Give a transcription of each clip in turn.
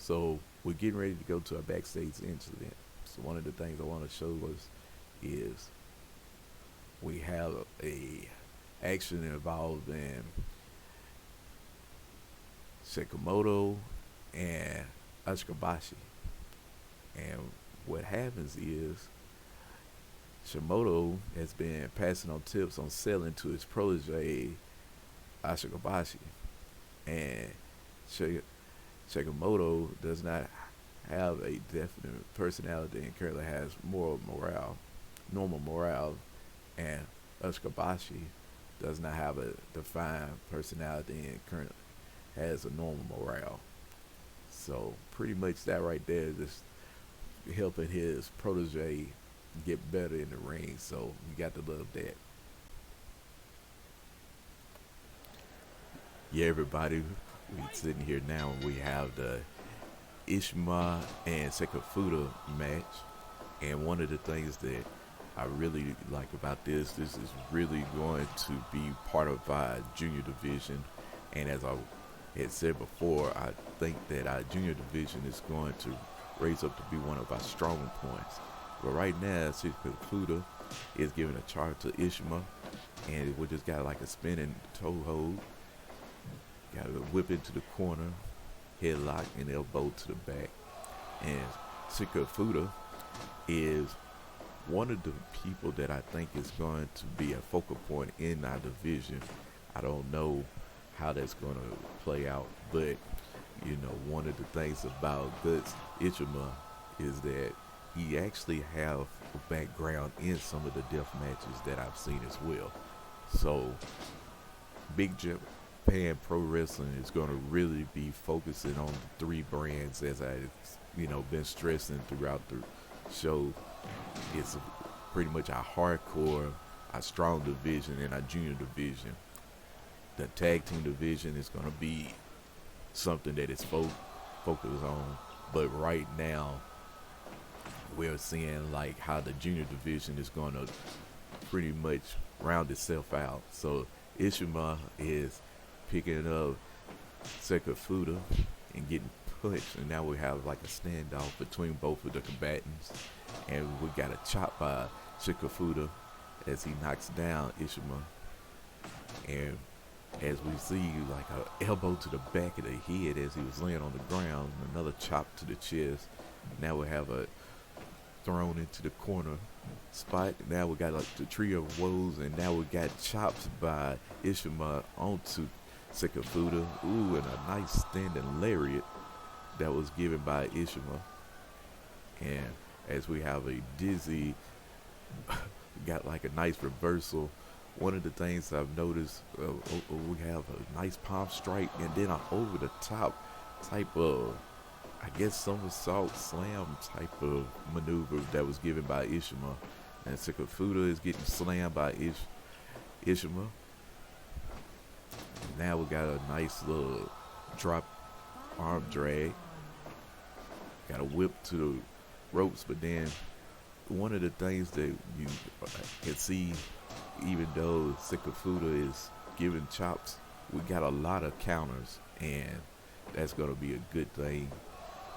So we're getting ready to go to a backstage incident. So one of the things I want to show us is we have a action involving Sakamoto and Ashikabashi. And what happens is Shimoto has been passing on tips on selling to his protege Ashikabashi, and Sakamoto does not have a definite personality and currently has normal morale, and Ashikabashi does not have a defined personality and currently has a normal morale. So pretty much that right there is just helping his protege get better in the ring. So you got to love that. Yeah, everybody, we sitting here now. We have the Ishima and Sekafuda match, and one of the things that I really like about this is really going to be part of our junior division. And as I had said before, I think that our junior division is going to raise up to be one of our stronger points. But right now, Sekafuda is giving a charge to Ishima, and we just got like a spinning toe hold. Got a whip into the corner, headlock, and elbow to the back. And Sekafuda is one of the people that I think is going to be a focal point in our division. I don't know how that's going to play out, but one of the things about Guts Ichima is that he actually have a background in some of the death matches that I've seen as well. So Big Japan Pro Wrestling is going to really be focusing on the three brands, as I've been stressing throughout the show. It's pretty much our hardcore, our strong division, and our junior division. The tag team division is going to be something that is focused on, but right now we're seeing like how the junior division is going to pretty much round itself out. So Ishima is picking up Sekafuda and getting punched, and now we have like a standoff between both of the combatants, and we got a chop by Sekafuda as he knocks down Ishima, and as we see like an elbow to the back of the head as he was laying on the ground, another chop to the chest. Now we have a thrown into the corner spot. Now we got like the trio of woes, and now we got chops by Ishima onto Sekafuda. Ooh, and a nice standing lariat that was given by Ishima. And as we have a dizzy, got like a nice reversal. One of the things I've noticed, we have a nice palm strike and then an over the top type of, I guess, somersault slam type of maneuver that was given by Ishima. And Sekafuda is getting slammed by Ishima. And now we got a nice little drop arm drag. Got a whip to the ropes, but then one of the things that you can see, even though Sekafuda is giving chops, we got a lot of counters, and that's going to be a good thing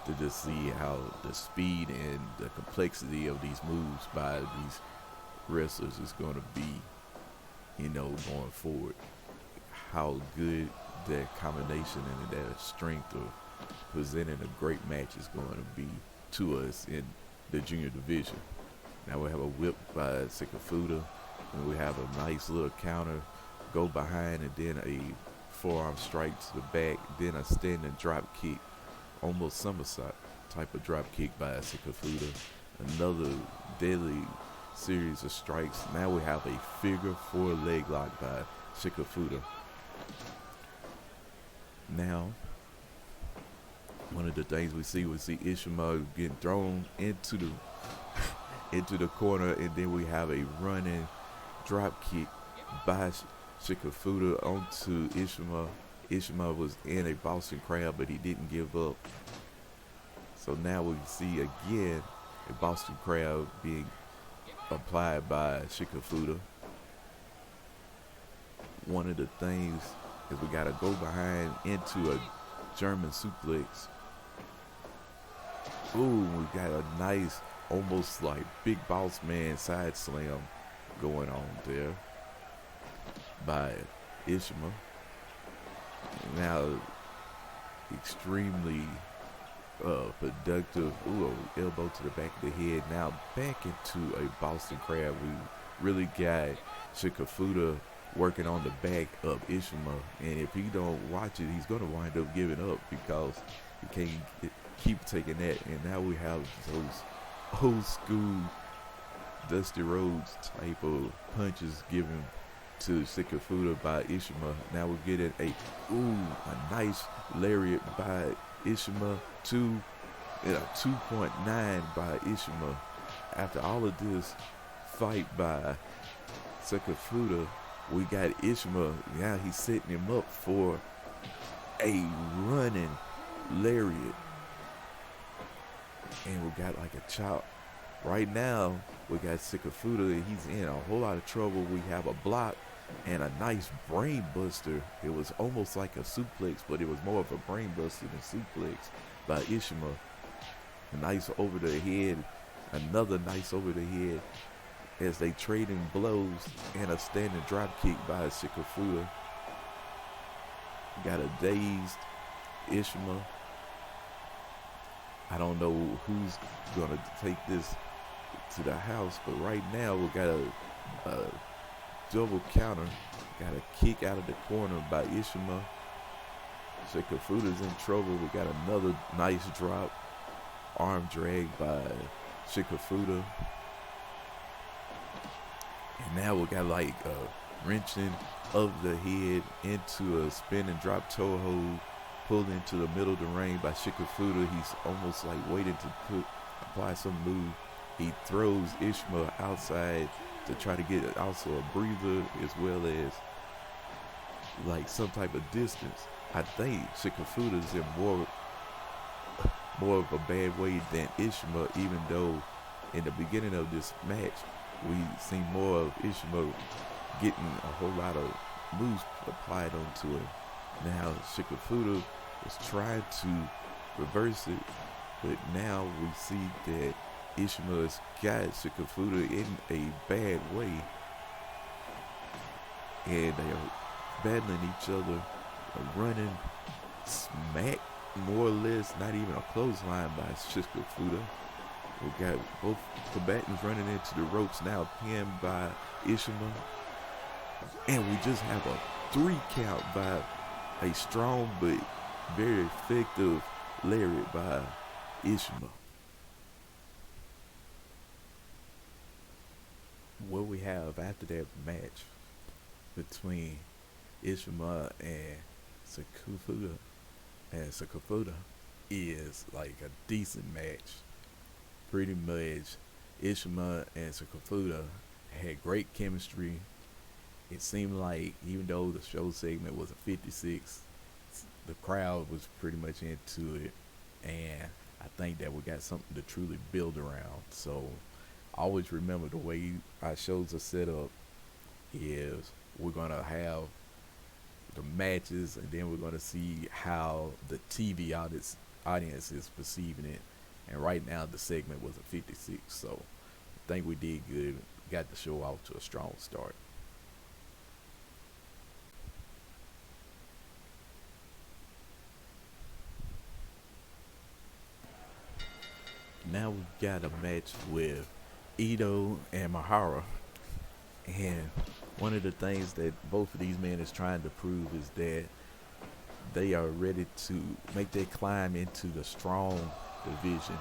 to just see how the speed and the complexity of these moves by these wrestlers is going to be, going forward. How good that combination and that strength of presenting a great match is going to be to us in the junior division. Now we have a whip by Sekafuda, and we have a nice little counter, go behind, and then a forearm strike to the back, then a standing drop kick, almost somersault type of drop kick by Sekafuda. Another deadly series of strikes. Now we have a figure four leg lock by Sekafuda. Now, one of the things we see Ishima getting thrown into the corner, and then we have a running drop kick by Sekafuda onto Ishima. Ishima was in a Boston Crab, but he didn't give up. So now we see again a Boston Crab being applied by Sekafuda. One of the things is we got to go behind into a German suplex Ooh, we got a nice, almost like big boss man side slam going on there by Ishima. Now, extremely productive. Ooh, elbow to the back of the head. Now back into a Boston Crab. We really got Shikafuda working on the back of Ishima, and if he don't watch it, he's gonna wind up giving up because he can't keep taking that. And now we have those old school Dusty Rhodes type of punches given to Shikafuda by Ishima. Now we're getting a nice lariat by Ishima to a 2.9 by Ishima. After all of this fight by Shikafuda, we got Ishima. Now he's setting him up for a running lariat. And we got like a chop. Right now, we got Shikafuda. He's in a whole lot of trouble. We have a block and a nice brain buster. It was almost like a suplex, but it was more of a brain buster than suplex by Ishima. A nice over the head, another nice over the head as they trading blows, and a standing drop kick by Shikafuda. Got a dazed Ishima. I don't know who's gonna take this to the house, but right now we got a double counter. Got a kick out of the corner by Ishima. Shikafuda's in trouble. We got another nice drop. Arm drag by Shikafuda. And now we got like a wrenching of the head into a spinning drop toe hold. Pulled into the middle of the ring by Shikafuda. He's almost like waiting to apply some move. He throws Ishima outside to try to get also a breather as well as like some type of distance. I think Shikafuda's in more of a bad way than Ishima, even though in the beginning of this match we seen more of Ishima getting a whole lot of moves applied onto him. Now Shikafuda is trying to reverse it, but now we see that Ishima has got Shikafuda in a bad way, and they are battling each other, a running smack, more or less, not even a clothesline by Shikafuda. We got both combatants running into the ropes now, pinned by Ishima, and we just have a 3 count by a strong but very effective lariat by Ishima. What we have after that match between Ishima and Shikafuda is like a decent match. Pretty much Ishima and Shikafuda had great chemistry. It seemed like even though the show segment was a 56, the crowd was pretty much into it, and I think that we got something to truly build around. So always remember the way our shows are set up is we're going to have the matches, and then we're going to see how the TV audience is perceiving it. And right now the segment was a 56, so I think we did good. Got the show off to a strong start. Now we've got a match with Ito and Mahara. And one of the things that both of these men is trying to prove is that they are ready to make their climb into the strong division,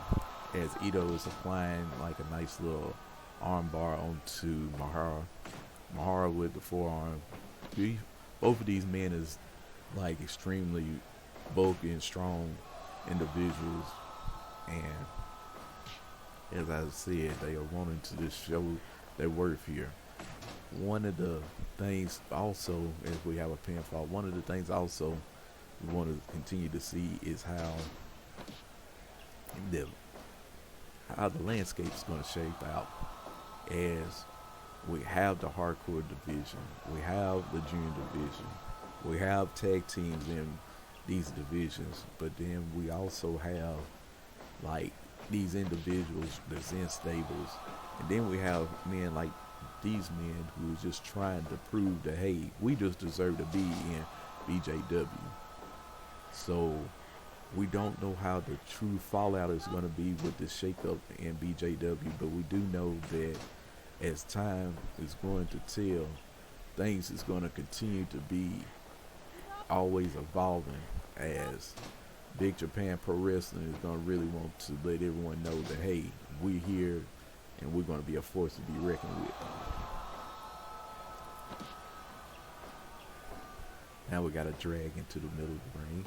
as Ito is applying like a nice little arm bar onto Mahara. Mahara with the forearm. Both of these men is like extremely bulky and strong individuals, and as I said, they are wanting to just show their worth here. One of the things also, as we have a pinfall, one of the things also we want to continue to see is how the landscape is going to shape out, as we have the hardcore division, we have the junior division, we have tag teams in these divisions, but then we also have like these individuals that's in stables. And then we have men like these men who are just trying to prove that, hey, we just deserve to be in BJW. So we don't know how the true fallout is going to be with this shakeup in BJW, but we do know that as time is going to tell, things is going to continue to be always evolving, as Big Japan Pro Wrestling is going to really want to let everyone know that, hey, we're here and we're going to be a force to be reckoned with. Now we got a drag into the middle of the ring.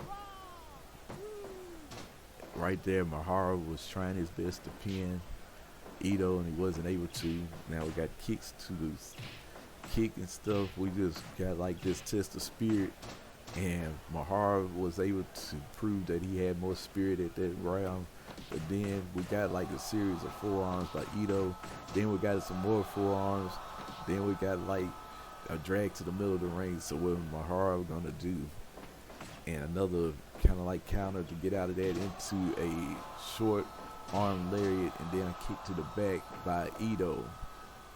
Right there, Mahara was trying his best to pin Ito, and he wasn't able to. Now we got kicks to the kick and stuff. We just got like this test of spirit, and Mahara was able to prove that he had more spirit at that round. But then we got like a series of forearms by Ito. Then we got some more forearms. Then we got like a drag to the middle of the ring. So what Mahara gonna do? And another kind of like counter to get out of that into a short arm lariat, and then a kick to the back by Ito.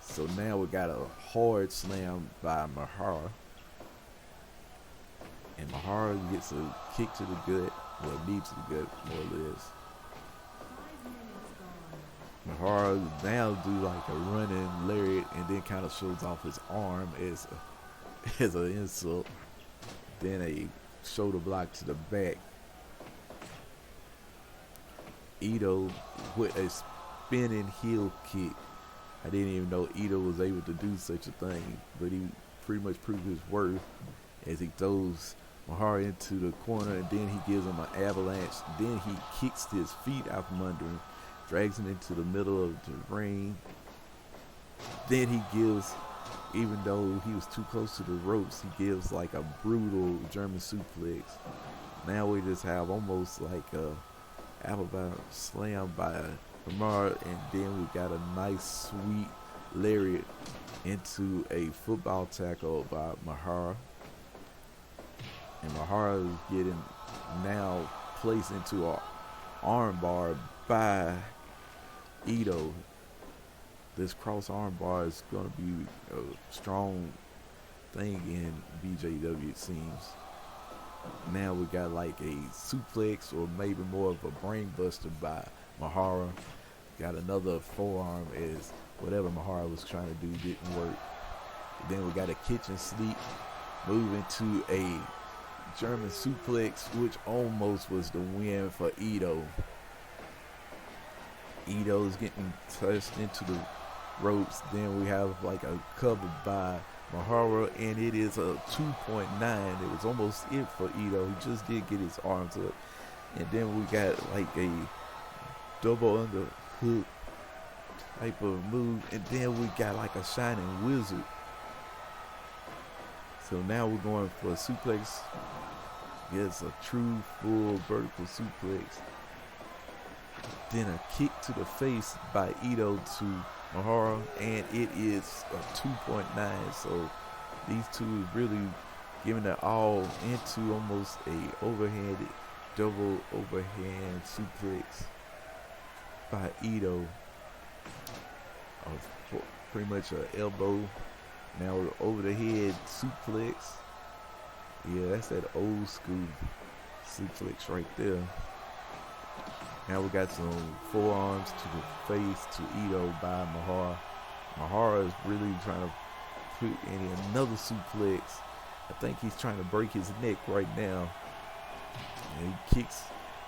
So now we got a hard slam by Mahara. And Mahara gets a kick to the gut, well, knee to the gut, more or less. Mahara now do like a running lariat, and then kind of shows off his arm as an insult. Then a shoulder block to the back. Ito with a spinning heel kick. I didn't even know Ito was able to do such a thing, but he pretty much proved his worth as he throws Mahara into the corner, and then he gives him an avalanche. Then he kicks his feet out from under him, drags him into the middle of the ring. Then he gives, even though he was too close to the ropes, he gives like a brutal German suplex. Now we just have almost like a Alabama slam by Mahara, and then we got a nice sweet lariat into a football tackle by Mahara. And Mahara is getting now placed into an armbar by Ito. This cross armbar is going to be a strong thing in BJW, it seems. Now we got like a suplex, or maybe more of a brain buster by Mahara. Got another forearm, as whatever Mahara was trying to do didn't work. Then we got a kitchen sneak, moving to a German suplex, which almost was the win for Ito. Ito's getting touched into the ropes. Then we have like a cover by Mahara, and it is a 2.9. It was almost it for Ito. He just did get his arms up. And then we got like a double underhook type of move, and then we got like a shining wizard. So now we're going for a suplex. Yes, a true full vertical suplex. Then a kick to the face by Ito to Mahara, and it is a 2.9. So these two is really giving it all into almost a overhanded double overhand suplex by Ito. Pretty much an elbow. Now over the head suplex. Yeah, that's that old school suplex right there. Now we got some forearms to the face to Ito by Mahara. Mahara is really trying to put in another suplex. I think he's trying to break his neck right now. And he kicks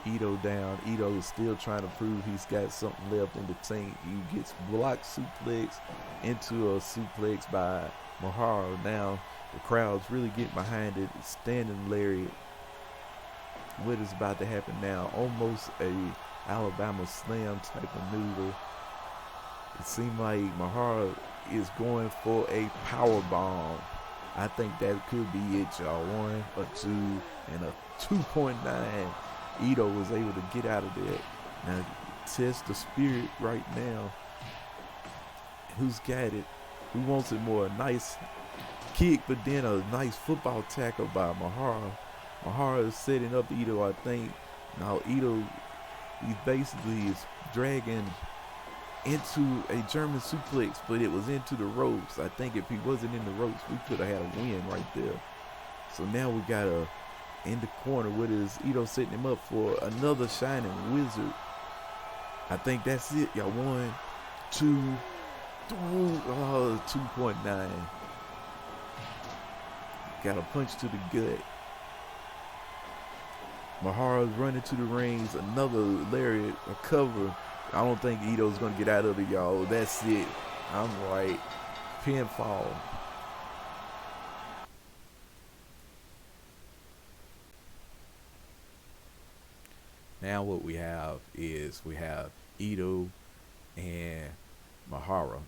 Ito down. Ito is still trying to prove he's got something left in the tank. He gets blocked suplex into a suplex by Mahara. Now the crowd's really getting behind it. Standing lariat. What is about to happen now? Almost a Alabama slam type of maneuver. It seemed like Mahara is going for a power bomb. I think that could be it, y'all. 1, a 2, and a 2.9. Ito was able to get out of there. Now test the spirit right now. Who's got it? Who wants it more? A nice kick, but then a nice football tackle by Mahara. Mahara is setting up Ito, I think. Now Ito He basically is dragging into a German suplex, but it was into the ropes. I think if he wasn't in the ropes, we could have had a win right there. So now we got a in the corner. What is Ito setting him up for? Another shining wizard. I think that's it. Y'all 1, 2, 3. Oh, 2.9. Got a punch to the gut. Mahara's running to the rings. Another lariat, a cover. I don't think Ito's going to get out of it, y'all. That's it. I'm right. Pinfall. Now what we have is we have Ito and Mahara.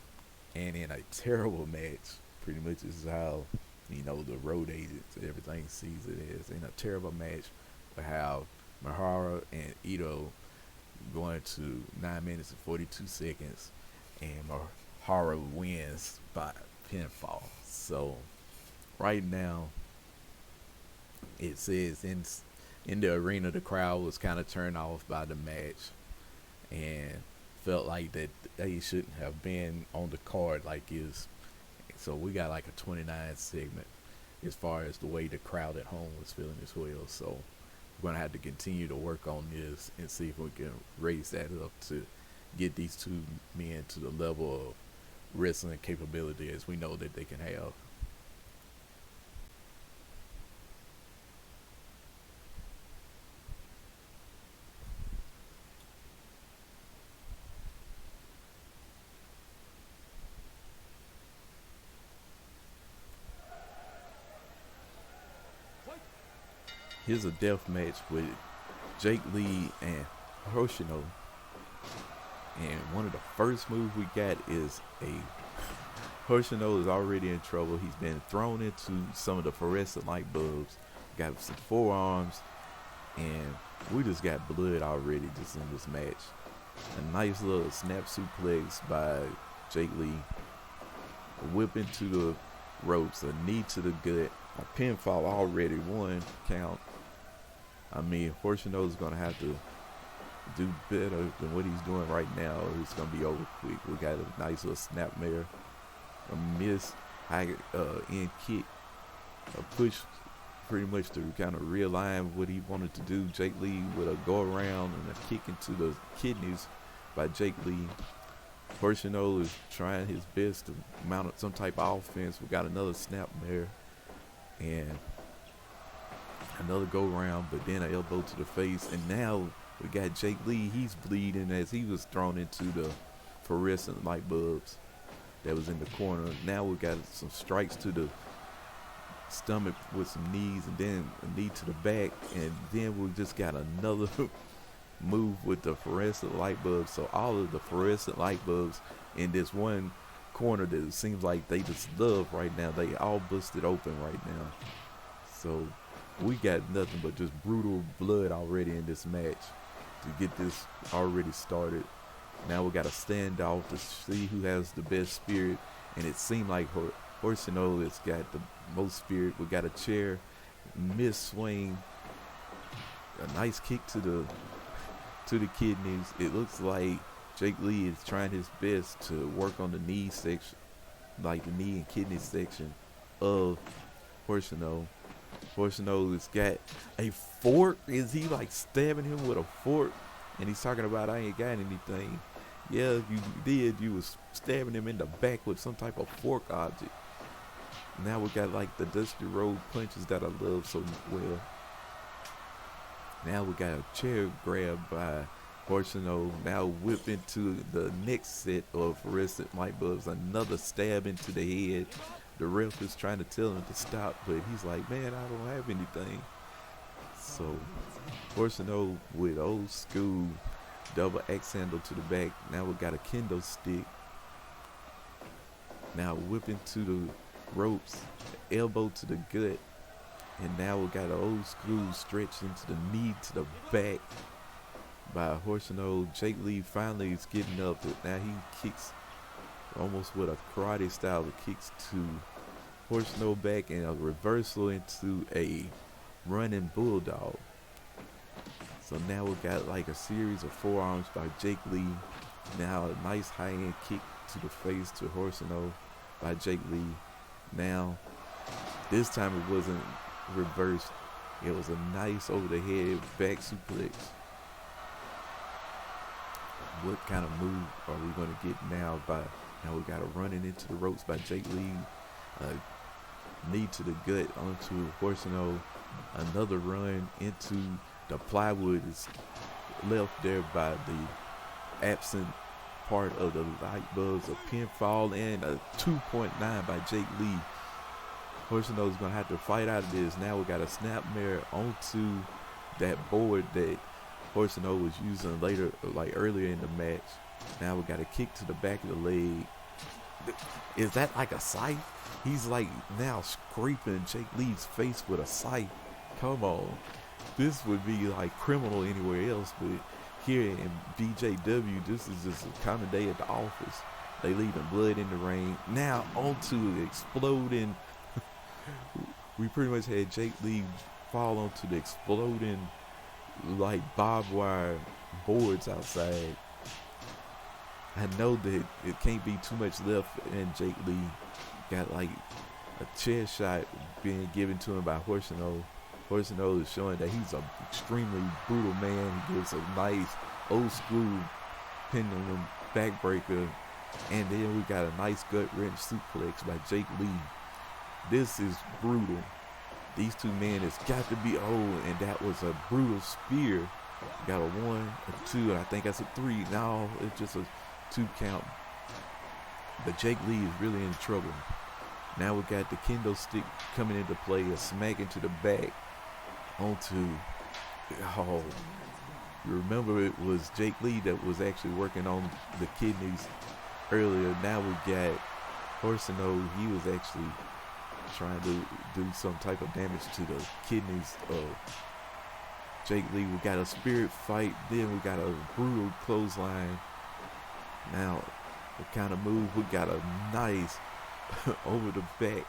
And in a terrible match, pretty much this is how, the road agents and everything sees it as. In a terrible match, we have Mahara and Ito going to 9 minutes and 42 seconds, and Mahara wins by pinfall. So right now it says in the arena the crowd was kind of turned off by the match and felt like that they shouldn't have been on the card like is. So we got like a 29 segment as far as the way the crowd at home was feeling as well. So we're gonna have to continue to work on this and see if we can raise that up to get these two men to the level of wrestling capability as we know that they can have. Here's a death match with Jake Lee and Hoshino. And one of the first moves we got is Hoshino is already in trouble. He's been thrown into some of the fluorescent light bulbs. Got some forearms. And we just got blood already just in this match. A nice little snap suplex by Jake Lee. A whip into the ropes. A knee to the gut. A pinfall already. 1 count. I mean, Hoshino's going to have to do better than what he's doing right now. It's going to be over quick. We got a nice little snapmare, a miss, high end kick, a push pretty much to kind of realign what he wanted to do. Jake Lee with a go around and a kick into the kidneys by Jake Lee. Hoshino is trying his best to mount some type of offense. We got another snapmare and another go round, but then an elbow to the face. And now we got Jake Lee. He's bleeding as he was thrown into the fluorescent light bulbs that was in the corner. Now we got some strikes to the stomach with some knees, and then a knee to the back, and then we just got another move with the fluorescent light bulbs. So all of the fluorescent light bulbs in this one corner that it seems like they just love right now, they all busted open right now. So we got nothing but just brutal blood already in this match to get this already started. Now we got a standoff to see who has the best spirit, and it seemed like Hoshino has got the most spirit. We got a chair, miss swing, a nice kick to the kidneys. It looks like Jake Lee is trying his best to work on the knee section, like the knee and kidney section of Hoshino. Hoshino has got a fork. Is he like stabbing him with a fork? And he's talking about, I ain't got anything. Yeah, you did. You was stabbing him in the back with some type of fork object. Now we got like the Dusty Road punches that I love so well. Now we got a chair grab by Hoshino. Now whip into the next set of fluorescent light bulbs. Another stab into the head. The ref is trying to tell him to stop, but he's like, man, I don't have anything. So Hoshino with old school double axe handle to the back. Now we got a kendo stick. Now whip into the ropes, elbow to the gut. And now we got an old school stretch into the knee to the back by Hoshino. Jake Lee finally is getting up. Now he kicks almost with a karate style of kicks to Hoshino back, and a reversal into a running bulldog. So now we got like a series of forearms by Jake Lee. Now a nice high end kick to the face to Horsino by Jake Lee. Now this time it wasn't reversed. It was a nice over the head back suplex. What kind of move are we going to get now? Now we got a running into the ropes by Jake Lee. Knee to the gut onto Horsino. Another run into the plywood is left there by the absent part of the light bulbs. A pinfall and a 2.9 by Jake Lee. Horsino is going to have to fight out of this. Now we got a snapmare onto that board that Horsino was using later, like earlier in the match. Now we got a kick to the back of the leg. Is that like a scythe? He's like now scraping Jake Lee's face with a scythe. Come on. This would be like criminal anywhere else, but here in BJW, this is just a common day at the office. They leaving blood in the ring. Now onto exploding. We pretty much had Jake Lee fall onto the exploding like barbed wire boards outside. I know that it can't be too much left, and Jake Lee got like a chair shot being given to him by Horsino. Horsino is showing that he's an extremely brutal man. He gives a nice old school pendulum backbreaker, and then we got a nice gut wrench suplex by Jake Lee. This is brutal. These two men has got to be old, and that was a brutal spear. Got a 1, a 2, and I think that's a 3. Now it's just a 2 count. But Jake Lee is really in trouble. Now we got the kendo stick coming into play, a smack into the back onto, oh, you remember it was Jake Lee that was actually working on the kidneys earlier. Now we got Horsino. He was actually trying to do some type of damage to the kidneys of Jake Lee. We got a spirit fight. Then we got a brutal clothesline. Now, what kind of move? We got a nice over the back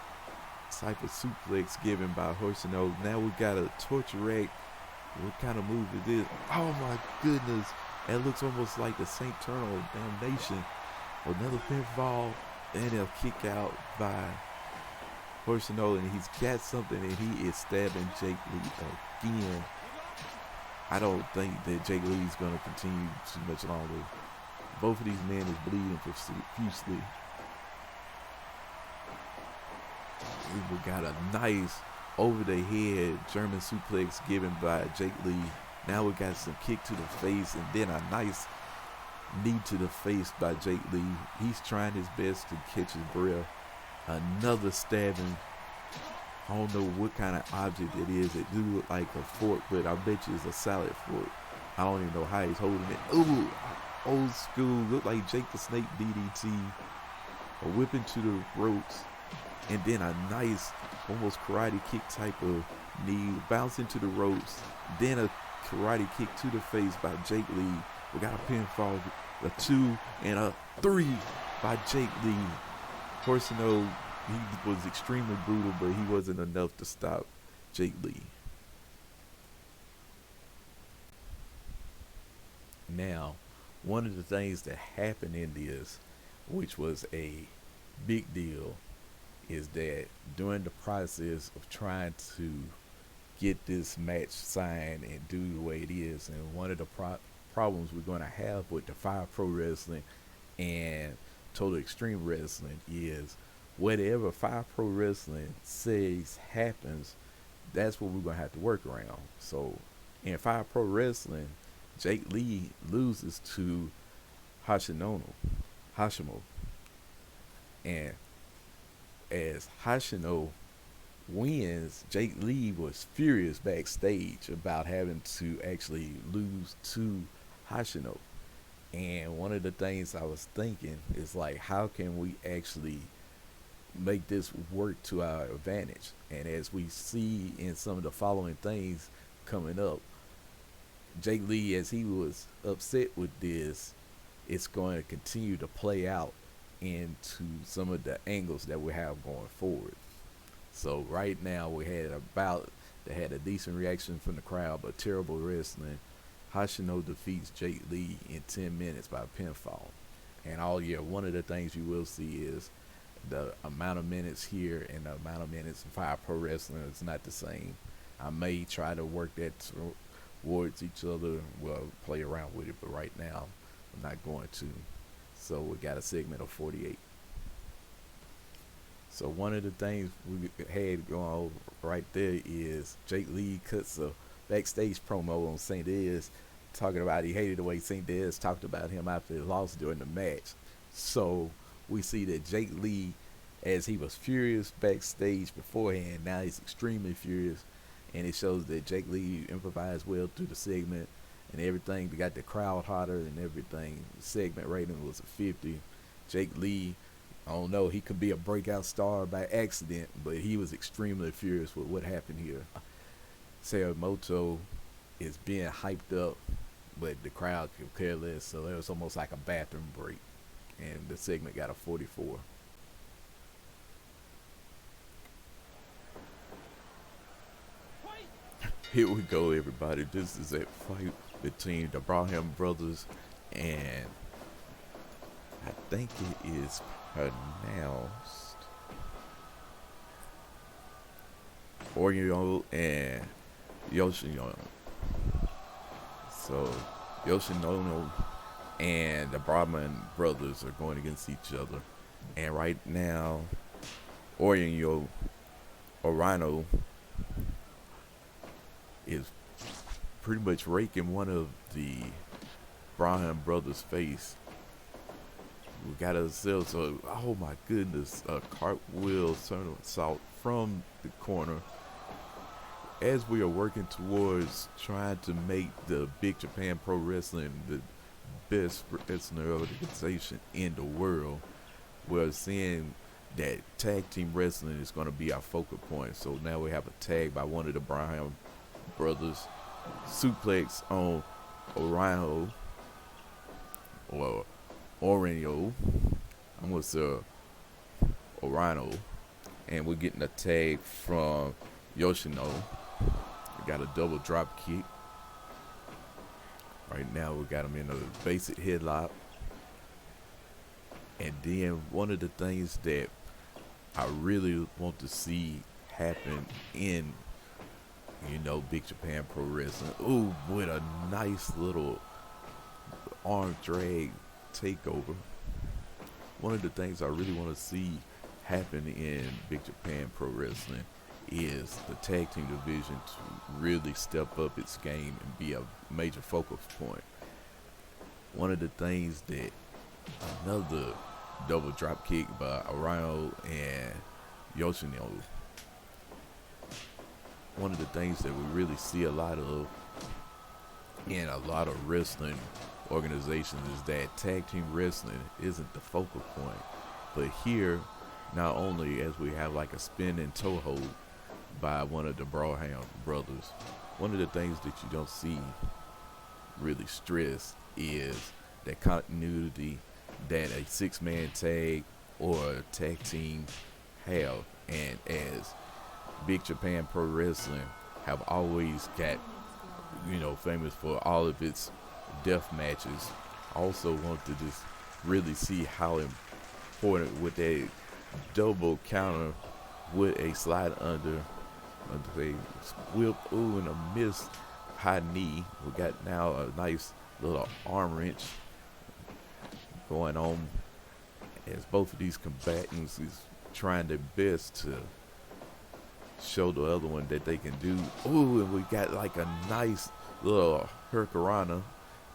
type of suplex given by Horsino. Now we got a torture rack. What kind of move is this? Oh my goodness. That looks almost like the St. Eternal Damnation. Another pinfall and a kick out by Horsino, and he's got something, and he is stabbing Jake Lee again. I don't think that Jake Lee is going to continue too much longer. Both of these men is bleeding profusely. We got a nice over the head German suplex given by Jake Lee. Now we got some kick to the face, and then a nice knee to the face by Jake Lee. He's trying his best to catch his breath. Another stabbing. I don't know what kind of object it is. It do look like a fork, but I bet you it's a salad fork. I don't even know how he's holding it. Ooh, old school. Look like Jake the Snake DDT. A whip into the ropes. And then a nice, almost karate kick type of knee. Bounce into the ropes. Then a karate kick to the face by Jake Lee. We got a pinfall. A 2 and a 3 by Jake Lee. Horsino, he was extremely brutal, but he wasn't enough to stop Jake Lee. Now, one of the things that happened in this, which was a big deal, is that during the process of trying to get this match signed and do the way it is, and one of the problems we're going to have with the Fire Pro Wrestling and Total Extreme Wrestling is whatever Fire Pro Wrestling says happens, that's what we're going to have to work around. So in Fire Pro Wrestling, Jake Lee loses to Hashimo. And as Hashimo wins, Jake Lee was furious backstage about having to actually lose to Hashimo. And one of the things I was thinking is like, how can we actually make this work to our advantage? And as we see in some of the following things coming up, Jake Lee, as he was upset with this, it's going to continue to play out into some of the angles that we have going forward. So right now they had a decent reaction from the crowd, but terrible wrestling. Hashino defeats Jake Lee in 10 minutes by pinfall. And all year, one of the things you will see is the amount of minutes here and the amount of minutes in Fire Pro Wrestling is not the same. I may try to work that towards each other, well, play around with it, but right now, I'm not going to. So we got a segment of 48. So one of the things we had going on right there is Jake Lee cuts a backstage promo on St. Diaz, talking about he hated the way St. Diaz talked about him after he lost during the match. So we see that Jake Lee, as he was furious backstage beforehand, now he's extremely furious, and it shows that Jake Lee improvised well through the segment and everything. They got the crowd hotter and everything. The segment rating was a 50. Jake Lee, I don't know, he could be a breakout star by accident, but he was extremely furious with what happened here. Sakamoto is being hyped up, but the crowd could care less, so it was almost like a bathroom break, and the segment got a 44. Here we go, everybody. This is that fight between the Braham brothers, and I think it is pronounced Oreo and Yoshinono. So Yoshinono and the Brahman brothers are going against each other, and right now Orino is pretty much raking one of the Braham brothers' face. We got ourselves a, oh my goodness, a cartwheel somersault from the corner as we are working towards trying to make the Big Japan Pro Wrestling the best wrestling organization in the world. We're seeing that tag team wrestling is going to be our focal point. So now we have a tag by one of the Braham brothers, suplex on Orino, or Orino. I'm going to say Orino, and we're getting a tag from Yoshino. We got a double drop kick. Right now we got him in a basic headlock. And then one of the things that I really want to see happen in, Big Japan Pro Wrestling. Ooh, with a nice little arm drag takeover. One of the things I really want to see happen in Big Japan Pro Wrestling is the tag team division to really step up its game and be a major focal point. One of the things that another double drop kick by Arano and Yoshino. One of the things that we really see a lot of in a lot of wrestling organizations is that tag team wrestling isn't the focal point. But here, not only as we have like a spinning toe hold by one of the Braham brothers, one of the things that you don't see really stressed is that continuity that a six-man tag or a tag team have. And as Big Japan Pro Wrestling have always got, famous for all of its death matches, I also want to just really see how important with a double counter with a slide under a whip, and a missed high knee. We got now a nice little arm wrench going on as both of these combatants is trying their best to show the other one that they can do. Ooh, and we got like a nice little hurricanrana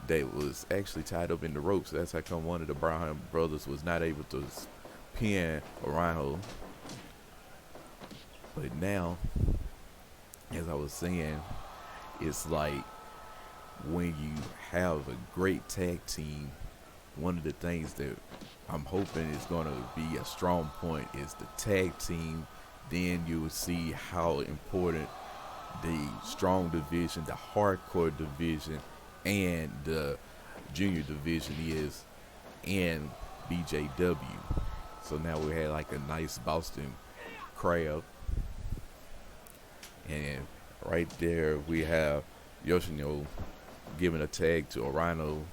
that was actually tied up in the ropes. That's how come one of the Braham brothers was not able to pin Orion. But now, as I was saying, it's like when you have a great tag team, one of the things that I'm hoping is going to be a strong point is the tag team. Then you will see how important the strong division, the hardcore division, and the junior division is in BJW. So now we had like a nice Boston crab. And right there we have Yoshino giving a tag to Rhino,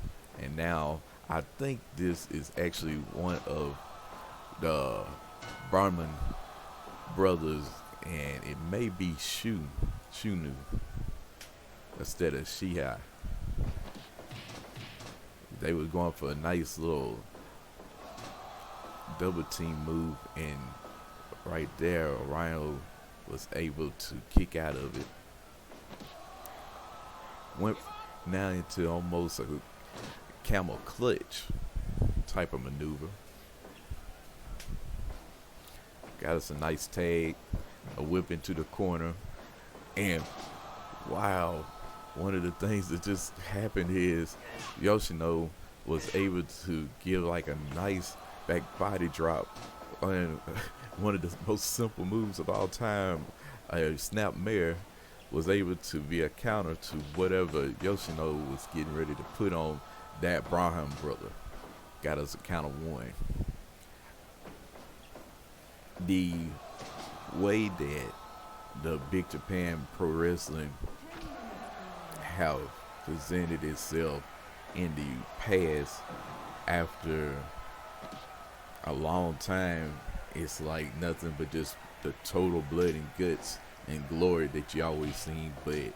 and now I think this is actually one of the Barman brothers, and it may be Shunu instead of Shihai. They was going for a nice little double team move, and right there, Rhino was able to kick out of it. Went now into almost a camel clutch type of maneuver. Got us a nice tag, a whip into the corner, and wow, one of the things that just happened is Yoshino was able to give like a nice back body drop on one of the most simple moves of all time. A snap mare was able to be a counter to whatever Yoshino was getting ready to put on that Braham brother. Got us a count of one. The way that the Big Japan Pro Wrestling have presented itself in the past after a long time, it's like nothing but just the total blood and guts and glory that you always seen. But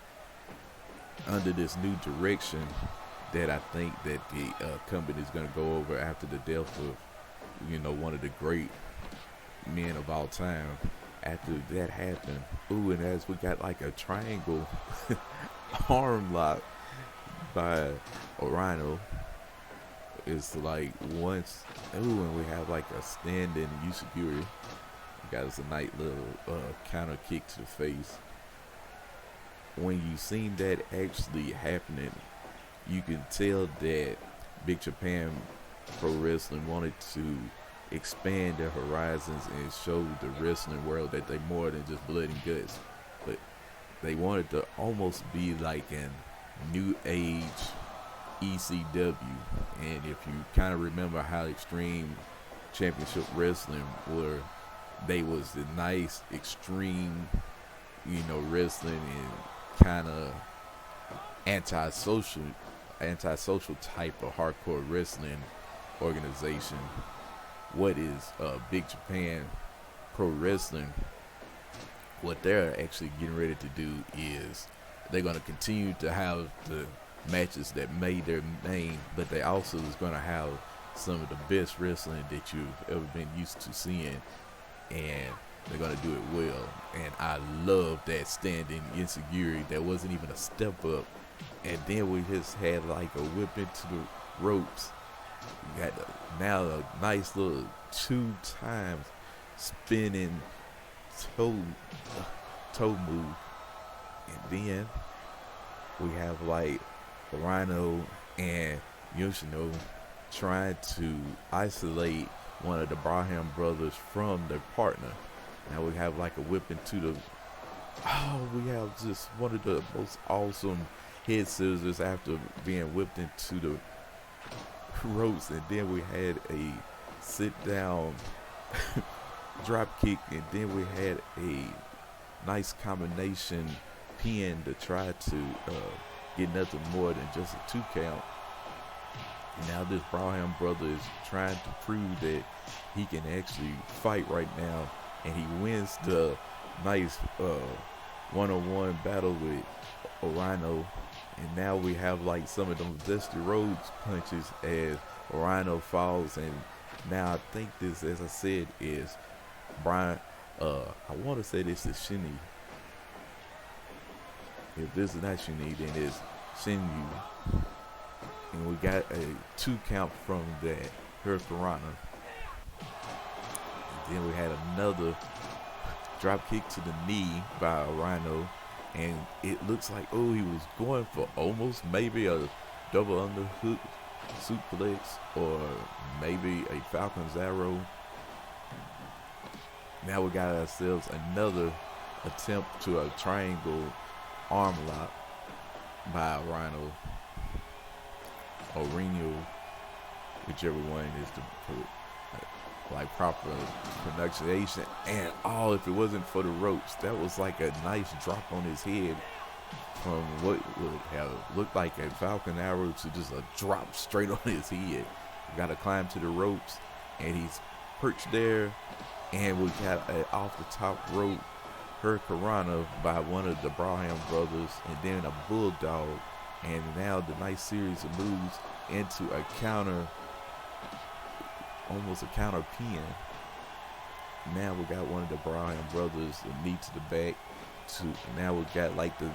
under this new direction that I think that the company is going to go over after the death of, one of the great men of all time, after that happened, and as we got like a triangle arm lock by Rhino, it's like once, and we have like a stand-in Yusugiri. Got us a nice little counter kick to the face. When you seen that actually happening, you can tell that Big Japan Pro Wrestling wanted to expand their horizons and show the wrestling world that they more than just blood and guts, but they wanted to almost be like an new age ECW. And if you kind of remember how Extreme Championship Wrestling were, they was the nice extreme, wrestling and kind of antisocial type of hardcore wrestling organization. What is Big Japan Pro Wrestling? What they're actually getting ready to do is they're going to continue to have the matches that made their name, but they also is going to have some of the best wrestling that you've ever been used to seeing, and they're going to do it well. And I love that standing Insecurity that wasn't even a step up, and then we just had like a whip into the ropes. You got now a nice little 2 times spinning toe move, and then we have like Rhino and Yoshino trying to isolate one of the Braham brothers from their partner. Now we have like a whip into the, we have just one of the most awesome head scissors after being whipped into the ropes, and then we had a sit down drop kick, and then we had a nice combination pin to try to get nothing more than just a 2 count. And now this Braham brother is trying to prove that he can actually fight right now, and he wins the nice one-on-one battle with Rhino. And now we have like some of them Dusty Rhodes punches as Rhino falls, and now I think this, as I said, is Brian. I want to say this is Shinny. If this is not Shinny, then it's Shinyu. And we got a 2 count from that Hurricanrana. And then we had another drop kick to the knee by Rhino. And it looks like, he was going for almost maybe a double underhook suplex or maybe a Falcon's Arrow. Now we got ourselves another attempt to a triangle arm lock by Rhino or Reno, whichever one is the proper pronunciation. And if it wasn't for the ropes, that was like a nice drop on his head from what would have looked like a falcon arrow to just a drop straight on his head. Got to climb to the ropes, and he's perched there, and we got a off the top rope Hurricanrana by one of the Braham brothers, and then a bulldog, and now the nice series of moves into a counter, almost a counter pin. Now we got one of the Braham brothers, a knee to the back. Now we got like the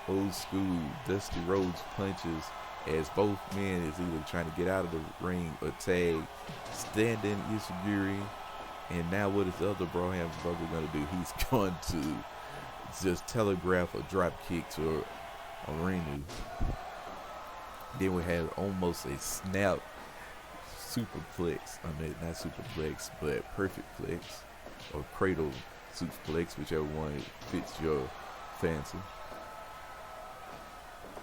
old school Dusty Rhodes punches, as both men is either trying to get out of the ring or tag, standing Ishiguri. And now what is the other Braham brother going to do? He's going to just telegraph a drop kick to Arinu. Then we had almost a snap superplex. I mean, not superplex, but perfect plex or cradle superplex, whichever one fits your fancy.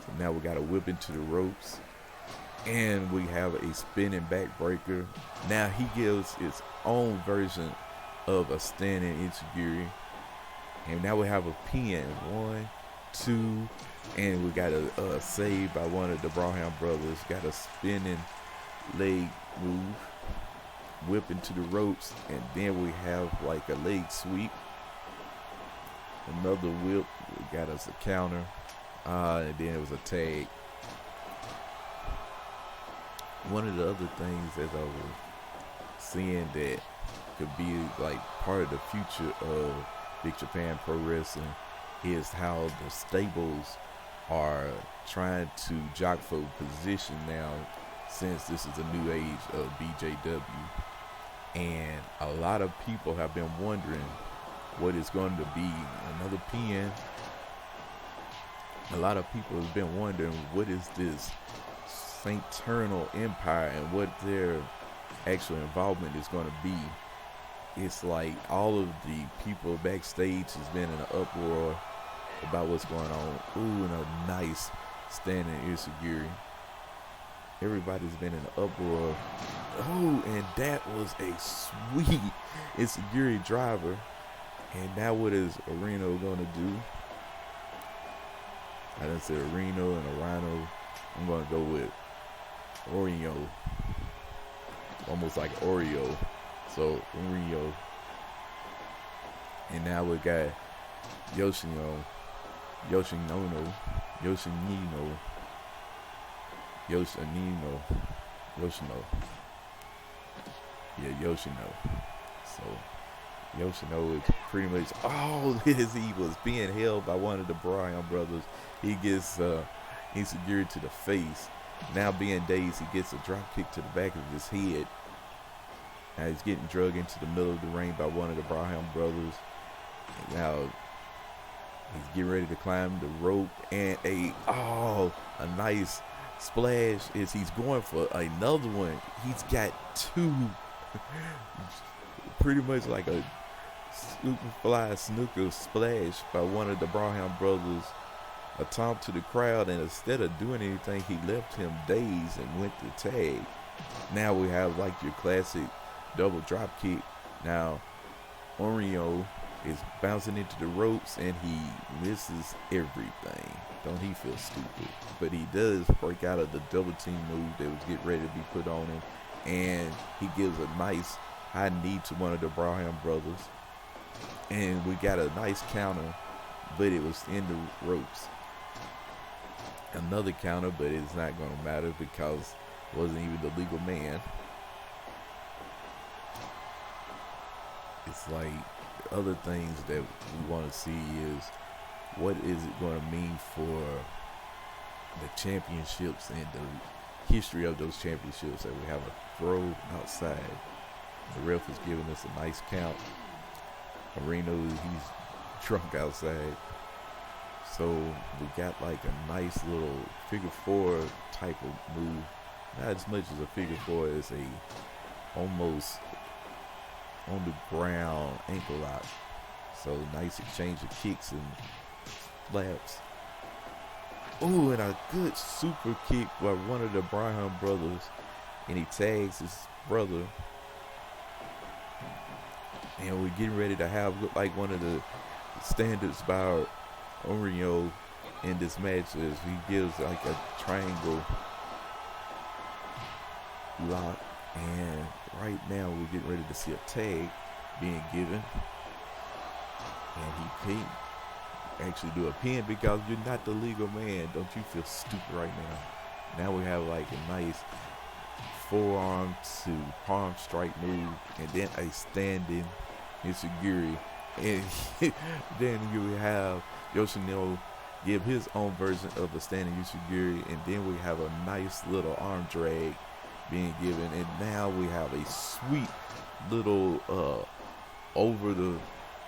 So now we got a whip into the ropes, and we have a spinning backbreaker. Now he gives his own version of a standing Ichigiri, and now we have a pin. 1, 2, and we got a save by one of the Braham brothers. Got a spinning leg move, whip into the ropes, and then we have like a leg sweep. Another whip, we got us a counter, and then it was a tag. One of the other things that I was seeing that could be like part of the future of Big Japan Pro Wrestling is how the stables are trying to jock for position now, since this is a new age of BJW. And a lot of people have been wondering what is going to be another pin. A lot of people have been wondering what is this Sainternal Empire and what their actual involvement is going to be. It's like all of the people backstage has been in an uproar about what's going on. Ooh, and a nice standing Ishigiri. Everybody's been in an uproar. Oh, and that was a sweet Ishigiri driver. And now what is Arino going to do? I done said Arino and Arano. I'm going to go with Oreo. Almost like Oreo. So, Oreo. And now we got Yoshino. Yoshino. Yeah, Yoshino. So, Yoshino is pretty much all this. He was being held by one of the Bryan brothers. He gets insecurity to the face. Now being dazed, he gets a drop kick to the back of his head. Now he's getting drugged into the middle of the ring by one of the Braham brothers. Now he's getting ready to climb the rope, and a nice splash is he's going for another one. He's got two, pretty much like a super fly snooker splash by one of the Braham brothers. A taunt to the crowd, and instead of doing anything, he left him dazed and went to tag. Now we have like your classic double drop kick. Now Oreo is bouncing into the ropes, and he misses everything. Don't he feel stupid? But he does break out of the double team move that was getting ready to be put on him, and he gives a nice high knee to one of the Braham brothers, and we got a nice counter, but it was in the ropes. Another counter, but it's not going to matter because it wasn't even the legal man. It's like other things that we want to see is what is it going to mean for the championships and the history of those championships. That we have a throw outside. The ref is giving us a nice count. Areno, he's drunk outside. So we got like a nice little figure four type of move. Not as much as a figure four as a almost on the ground ankle lock. So nice exchange of kicks and slaps. Ooh, and a good super kick by one of the Braham brothers. And he tags his brother. And we're getting ready to have look like one of the standards by Oreo in this match is he gives like a triangle lock, and right now we're getting ready to see a tag being given, and he can't actually do a pin because you're not the legal man. Don't you feel stupid right now? Now we have like a nice forearm to palm strike move, and then a standing enziguri, and then you have Yoshino give his own version of a standing enziguri, and then we have a nice little arm drag being given, and now we have a sweet little over the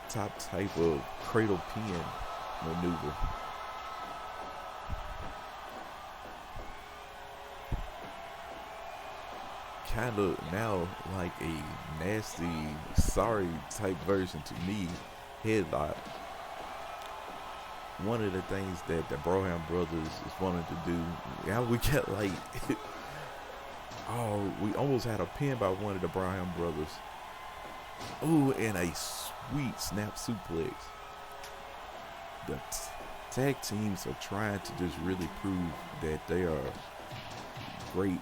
top type of cradle pin maneuver. Kind of now like a nasty, sorry type version to me. Headlock. One of the things that the Broham brothers is wanting to do. Now we get like, oh, we almost had a pin by one of the Broham brothers. Oh, and a sweet snap suplex. The tag teams are trying to just really prove that they are great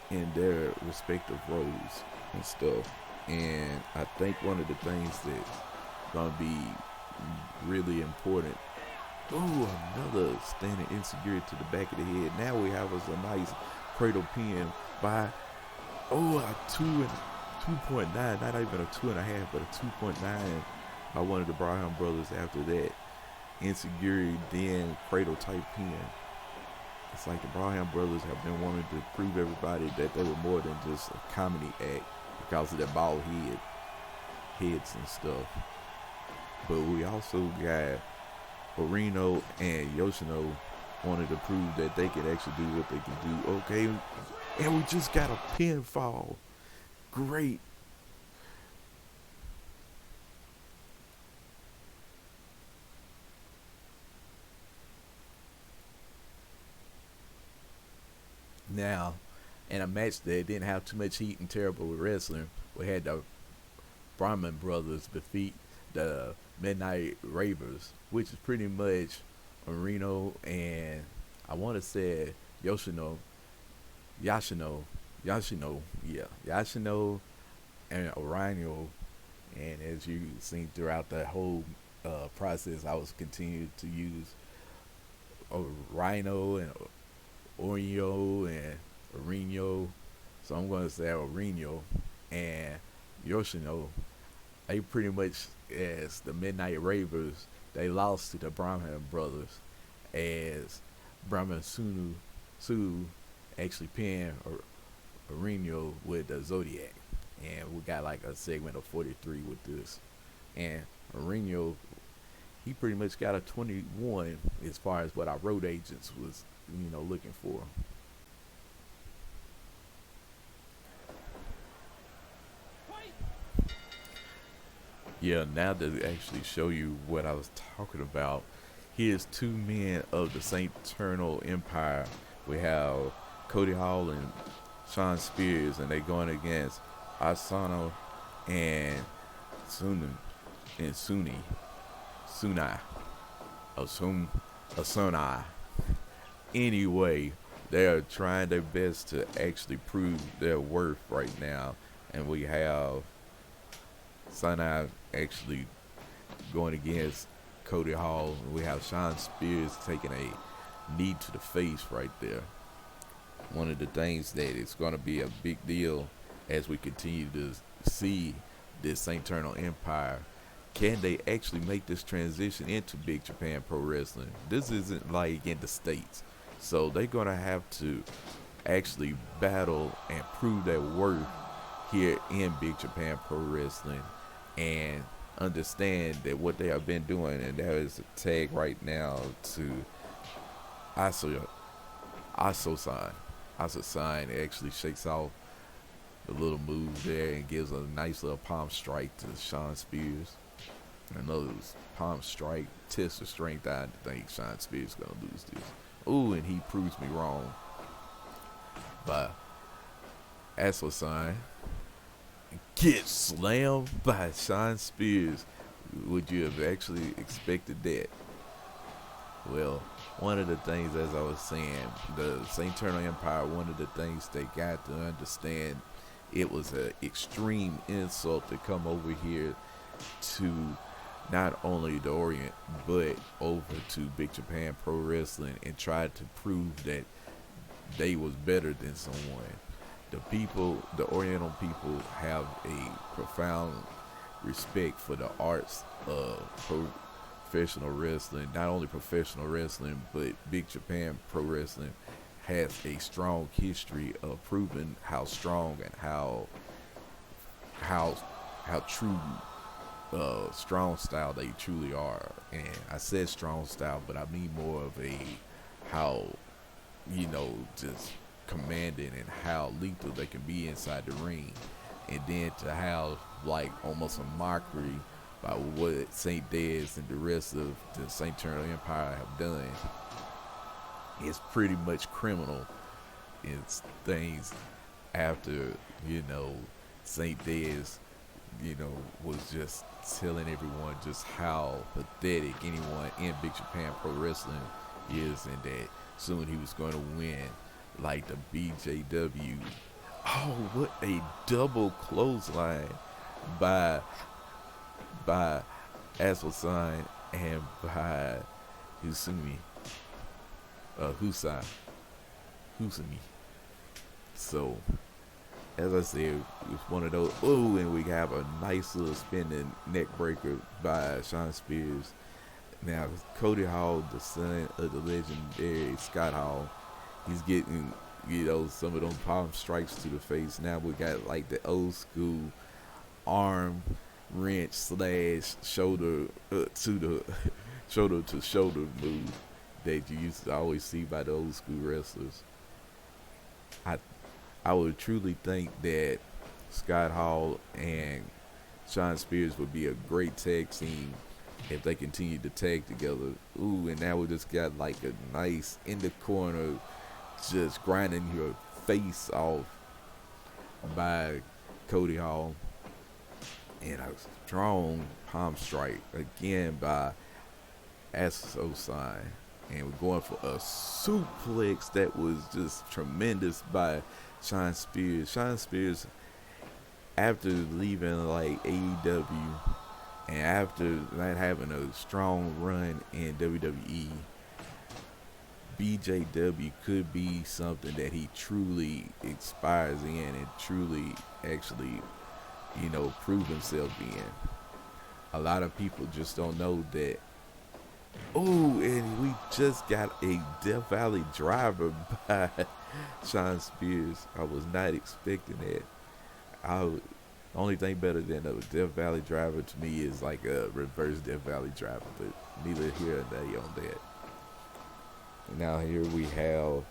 in their respective roles and stuff. And I think one of the things that's gonna be really important. Oh, another standing enziguri to the back of the head. Now we have us a nice cradle pin by a 2.9, not even a 2.5, but a 2.9 by one of the Braham brothers. After that, enziguri, then cradle type pin. It's like the Braham brothers have been wanting to prove everybody that they were more than just a comedy act because of their bald heads and stuff. But we also got Orino and Yoshino wanted to prove that they can actually do what they can do. Okay, and we just got a pinfall. Great. Now, in a match that didn't have too much heat and terrible with wrestling, we had the Brahman brothers defeat the Midnight Ravers, which is pretty much Orino and I want to say Yashino, Yashino and Orino. And as you seen throughout the whole process, I was continuing to use Orino and Orino and Orino. So I'm going to say Orino and Yoshino. They pretty much, as the Midnight Ravers, they lost to the Brahman brothers as Brahman Sunu actually pinned Orino with the Zodiac. And we got like a segment of 43 with this. And Orino, he pretty much got a 21 as far as what our road agents was, looking for. Yeah, now to actually show you what I was talking about, here's two men of the St. Eternal Empire. We have Cody Hall and Sean Spears, and they going against Asano and Sunai, Asunai. Anyway, they are trying their best to actually prove their worth right now, and we have Sunai actually going against Cody Hall, and we have Sean Spears taking a knee to the face right there. One of the things that is going to be a big deal as we continue to see this St. Eternal Empire. Can they actually make this transition into Big Japan Pro Wrestling? This isn't like in the States. So they're going to have to actually battle and prove their worth here in Big Japan Pro Wrestling and understand that what they have been doing, and there is a tag right now to Aso-san. Aso-san actually shakes off the little move there and gives a nice little palm strike to Sean Spears. I know it was palm strike, test of strength. I think Sean Spears is going to lose this. Ooh, and he proves me wrong. But Aso-san gets slammed by Sean Spears. Would you have actually expected that? Well, one of the things, as I was saying, the St. Eternal Empire, one of the things they got to understand, it was an extreme insult to come over here to not only the Orient, but over to Big Japan Pro Wrestling and try to prove that they was better than someone. The people, the Oriental people, have a profound respect for the arts of professional wrestling. Not only professional wrestling, but Big Japan Pro Wrestling has a strong history of proving how strong and how how true strong style they truly are. And I said strong style, but I mean more of a how, just commanding and how lethal they can be inside the ring. And then to have like almost a mockery by what St. Dez and the rest of the St. Eternal Empire have done is pretty much criminal. It's things after, St. Dez, was just telling everyone just how pathetic anyone in Big Japan Pro Wrestling is, and that soon he was going to win like the BJW. Oh, what a double clothesline by Aswell and by Husami. So, as I said, it's one of those. Oh, and we have a nice little spinning neck breaker by Shawn Spears. Now, Cody Hall, the son of the legendary Scott Hall, he's getting, some of them palm strikes to the face. Now we got like the old school arm wrench / shoulder to the shoulder to shoulder move that you used to always see by the old school wrestlers. I would truly think that Scott Hall and Shawn Spears would be a great tag team if they continued to tag together. Ooh, and now we just got like a nice in the corner, just grinding your face off by Cody Hall. And a strong palm strike again by Aswell. And we're going for a suplex that was just tremendous by Shawn Spears. Shawn Spears, after leaving like AEW and after not having a strong run in WWE, BJW could be something that he truly expires in and truly actually, prove himself in. A lot of people just don't know that. Oh, and we just got a Death Valley driver by Shawn Spears. I was not expecting that. The only thing better than a Death Valley driver to me is like a reverse Death Valley driver, but neither here nor there on that. Now here we have,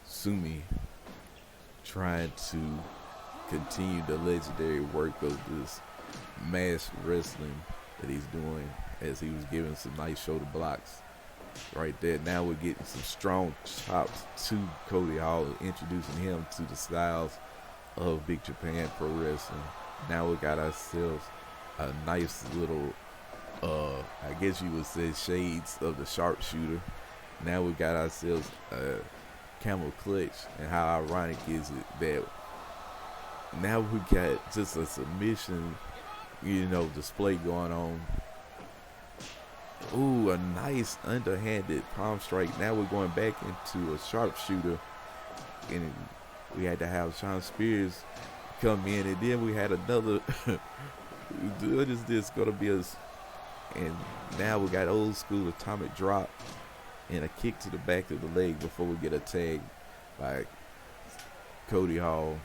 Sumi trying to continue the legendary work of this mass wrestling that he's doing, as he was giving some nice shoulder blocks right there. Now we're getting some strong chops to Cody Hall, introducing him to the styles of Big Japan Pro Wrestling. Now we got ourselves a nice little, I guess you would say, shades of the sharpshooter. Now we got ourselves a camel clutch, and how ironic is it that now we got just a submission, display going on. Ooh, a nice underhanded palm strike. Now we're going back into a sharpshooter, and we had to have Shawn Spears come in, and then we had another. What is this gonna be? And now we got old school atomic drop and a kick to the back of the leg before we get a tag by Cody Hall.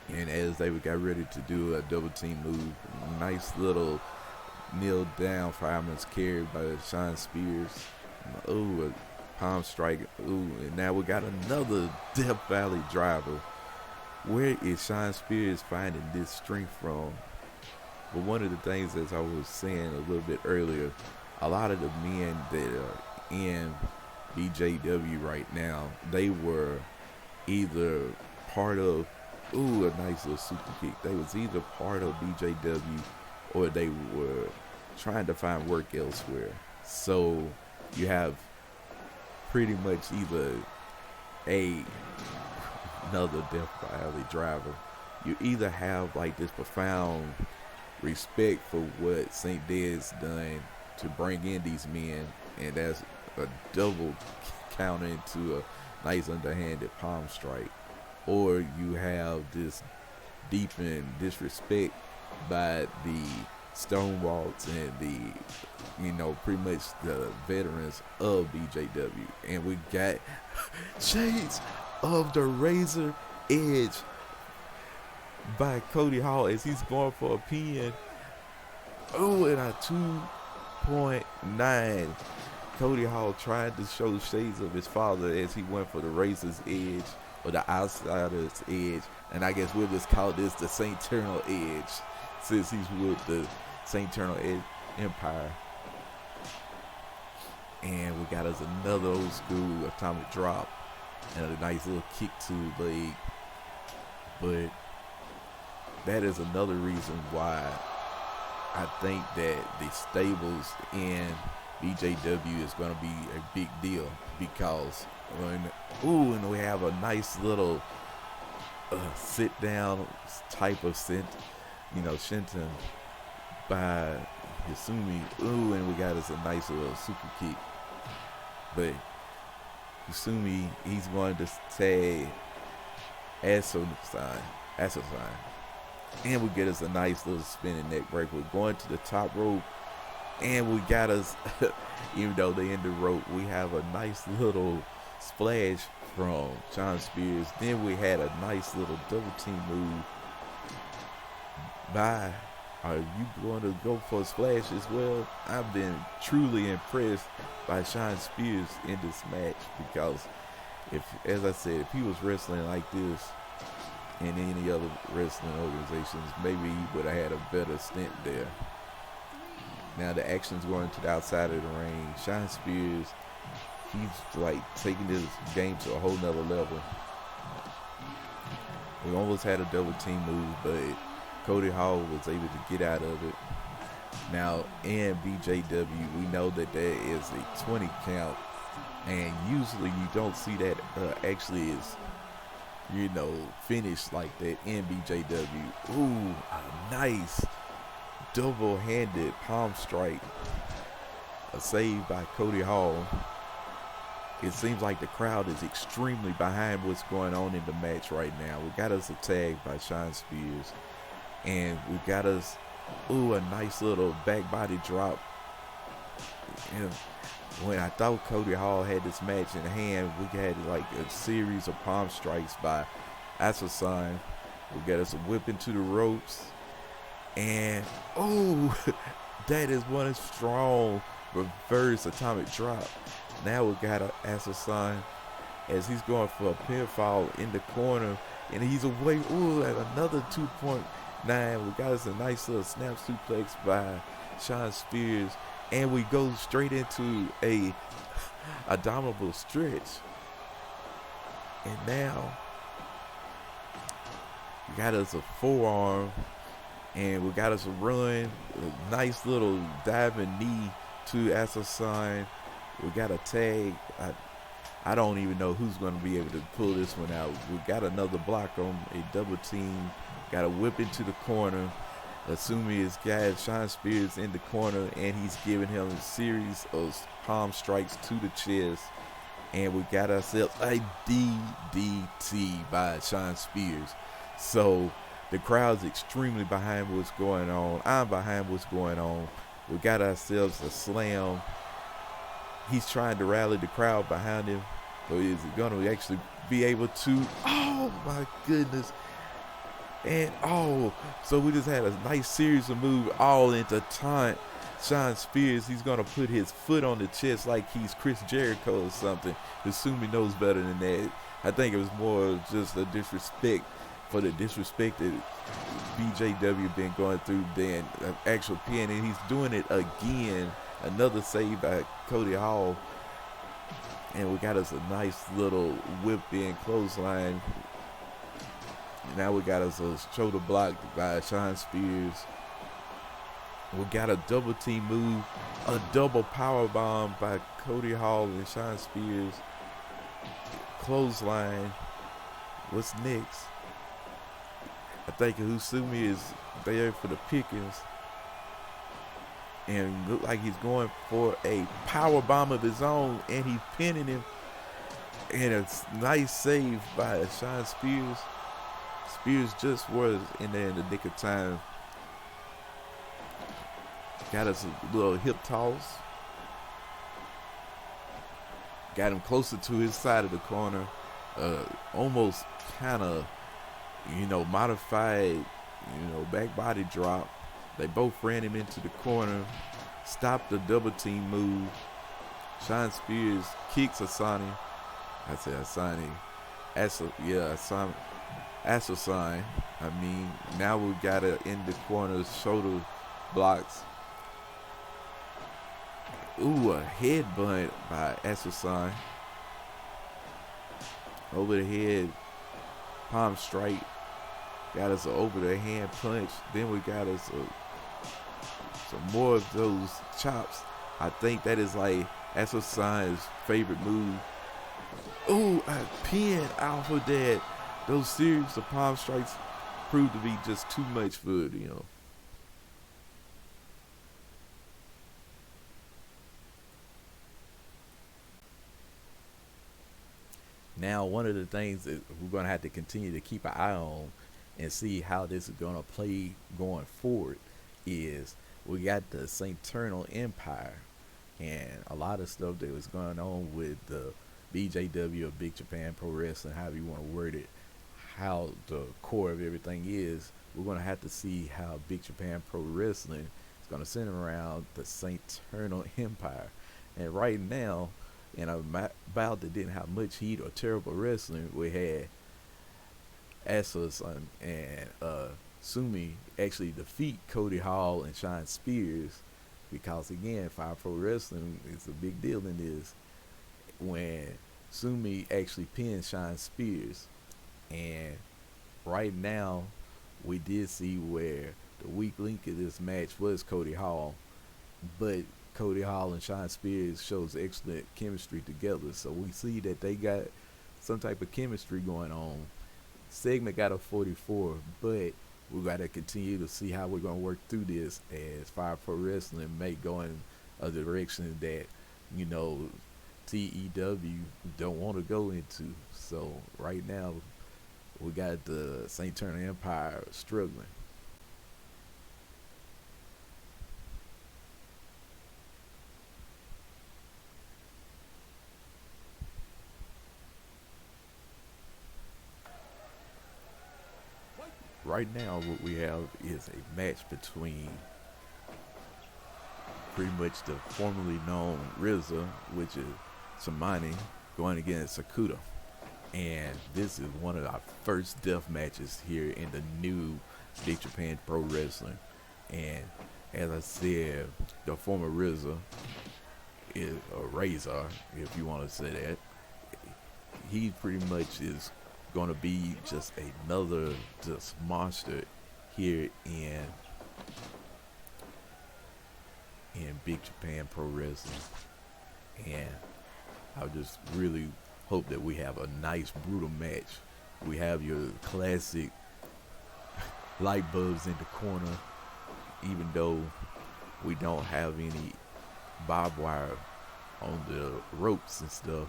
And as they got ready to do a double team move, nice little kneel down fireman's carry by Shawn Spears. Ooh, a palm strike. Ooh, and now we got another Death Valley driver. Where is Shawn Spears finding this strength from? But one of the things, as I was saying a little bit earlier, a lot of the men that are in BJW right now, they were either part of, ooh, a nice little super kick. They was either part of BJW or they were trying to find work elsewhere. So you have pretty much either a another Death by Alley driver. You either have like this profound respect for what St. Dead's done to bring in these men, and that's a double counter into a nice underhanded palm strike, or you have this deepened disrespect by the Stonewalls and the, pretty much the veterans of BJW. And we got Shades of the Razor Edge by Cody Hall as he's going for a pin. Oh, and a 2.9. Cody Hall tried to show shades of his father as he went for the Razor's Edge, or the Outsider's Edge. And I guess we'll just call this the St. Eternal Edge, since he's with the St. Eternal Empire. And we got us another old school atomic drop and a nice little kick to the leg. But that is another reason why I think that the stables in BJW is going to be a big deal, because and we have a nice little sit down type of Shinton by Hisumi. Ooh, and we got us a nice little super kick. But Hisumi, he's going to tag Aso-san. And we get us a nice little spinning neck break. We're going to the top rope, and we got us, even though they in the rope, we have a nice little splash from John Spears. Then we had a nice little double team move by. Are you going to go for a splash as well? I've been truly impressed by Sean Spears in this match, because as I said, if he was wrestling like this in any other wrestling organizations, maybe he would have had a better stint there. Now the action's going to the outside of the ring. Sean Spears, he's like taking this game to a whole nother level. We almost had a double team move, but Cody Hall was able to get out of it. Now in BJW, we know that there is a 20 count, and usually you don't see that actually is finished like that in BJW. Ooh, a nice double-handed palm strike, a save by Cody Hall. It seems like the crowd is extremely behind what's going on in the match right now. We got us a tag by Sean Spears, and we got us, a nice little back body drop. And when I thought Cody Hall had this match in hand, we had like a series of palm strikes by Asa-san. We got us a whip into the ropes, and that is one strong reverse atomic drop. Now we got Asa-san as he's going for a pinfall in the corner, and he's away. At another 2.9. We got us a nice little snap suplex by Sean Spears, and we go straight into a abdominal stretch. And now we got us a forearm, and we got us a run, a nice little diving knee to Asa-san. We got a tag. I don't even know who's going to be able to pull this one out. We got another block on a double team. Got a whip into the corner. Assuming his guy Sean Spears in the corner, and he's giving him a series of palm strikes to the chest. And we got ourselves a DDT by Sean Spears. So the crowd's extremely behind what's going on. I'm behind what's going on. We got ourselves a slam. He's trying to rally the crowd behind him. But is he going to actually be able to? Oh, my goodness. And, so we just had a nice series of moves all into taunt Sean Spears. He's going to put his foot on the chest like he's Chris Jericho or something. Assuming he knows better than that. I think it was more just a disrespect for the disrespect that BJW been going through than an actual pin. And he's doing it again. Another save by Cody Hall. And we got us a nice little whip-in clothesline. Now we got us a shoulder block by Sean Spears. We got a double team move, a double power bomb by Cody Hall and Sean Spears. Clothesline. What's next? I think Usumi is there for the pickings. And look like he's going for a power bomb of his own, and he's pinning him. And a nice save by Sean Spears. Spears just was in there in the nick of time. Got us a little hip toss. Got him closer to his side of the corner. Almost kind of, modified, back body drop. They both ran him into the corner. Stopped the double team move. Sean Spears kicks Asani. I said Asani. Asani. I mean, now we got it in the corner, shoulder blocks. Ooh, a headbutt by Asani. Over the head, palm strike. Got us an over the hand punch. Then we got us some more of those chops. I think that is like Asani's favorite move. Ooh, a pin off of that. Those series of palm strikes proved to be just too much for Now, one of the things that we're going to have to continue to keep an eye on and see how this is going to play going forward is we got the Saint-Ternal Empire and a lot of stuff that was going on with the BJW or Big Japan Pro Wrestling, however you want to word it, how the core of everything is. We're going to have to see how Big Japan Pro Wrestling is going to center around the Saint-Ternal Empire. And right now, in a bout that didn't have much heat or terrible wrestling, we had Asos and Sumi actually defeat Cody Hall and Sean Spears because, again, Fire Pro Wrestling is a big deal in this. When Sumi actually pinned Sean Spears. And right now, we did see where the weak link of this match was Cody Hall. But Cody Hall and Sean Spears shows excellent chemistry together. So we see that they got some type of chemistry going on. Segment got a 44, but we got to continue to see how we're going to work through this as Fire Pro Wrestling may go in a direction that, TEW don't want to go into. So right now, we got the Saint-Ternal Empire struggling. Right now, what we have is a match between pretty much the formerly known RZA, which is Samani, going against Sakuda. And this is one of our first death matches here in the new Big Japan Pro Wrestling. And as I said, the former RZA is a Razor, if you want to say that. He pretty much is going to be just another just monster here in Big Japan Pro Wrestling. And I just really hope that we have a nice brutal match. We have your classic light bulbs in the corner, even though we don't have any barbed wire on the ropes and stuff.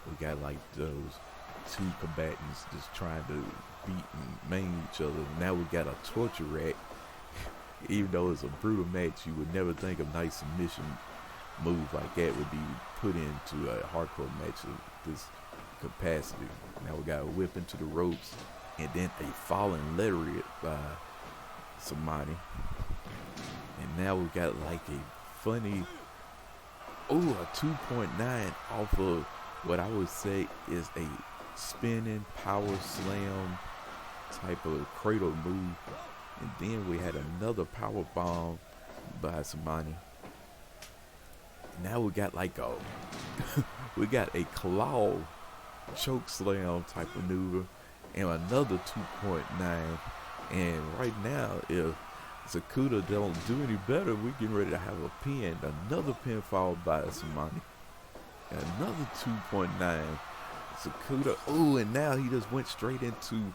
We got like those two combatants just trying to beat and maim each other. Now we got a torture rack. Even though it's a brutal match, you would never think a nice submission move like that would be put into a hardcore match of this capacity. Now we got a whip into the ropes and then a falling lariat by somebody. And now we got like a funny, a 2.9 off of what I would say is a spinning power slam type of cradle move. And then we had another power bomb by Samani. Now we got like we got a claw choke slam type maneuver and another 2.9. And right now, if Takada don't do any better. We're getting ready to have a pin. Another pinfall by Samani. Another 2.9. Takada. Oh, and now he just went straight into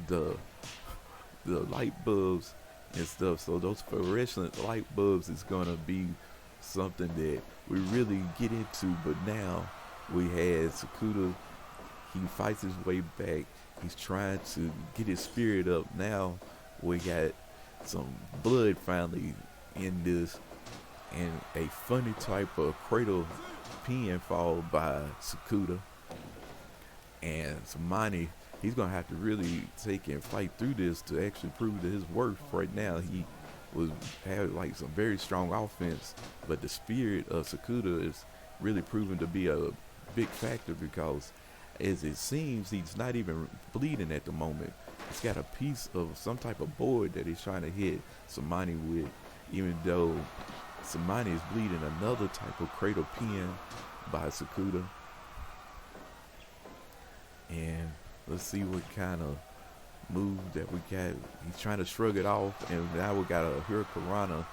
the light bulbs and stuff. So those fluorescent light bulbs is gonna be something that we really get into. But now we had Takada. He fights his way back. He's trying to get his spirit up. Now we got some blood finally in this, and a funny type of cradle pin fall by Sakura. And Samani, he's gonna have to really take and fight through this to actually prove to his worth. Right now, he had like some very strong offense, but the spirit of Sakura is really proven to be a big factor, because as it seems, he's not even bleeding at the moment. He's got a piece of some type of board that he's trying to hit Samani with, even though Samani is bleeding. Another type of cradle pin by Sakura. And let's see what kind of move that we got. He's trying to shrug it off, and now we got a Hurricanrana.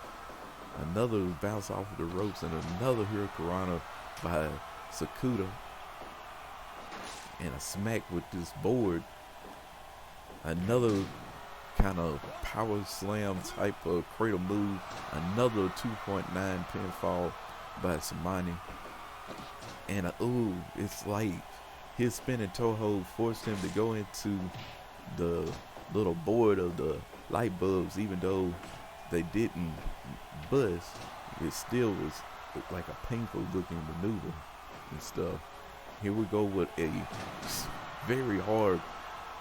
Another bounce off of the ropes, and another Hurricanrana by Sakura. And a smack with this board. Another kind of power slam type of cradle move. Another 2.9 pinfall by Samani. And it's like his spinning toe hold forced him to go into the little board of the light bulbs. Even though they didn't bust, it still was like a painful looking maneuver and stuff. Here we go with a very hard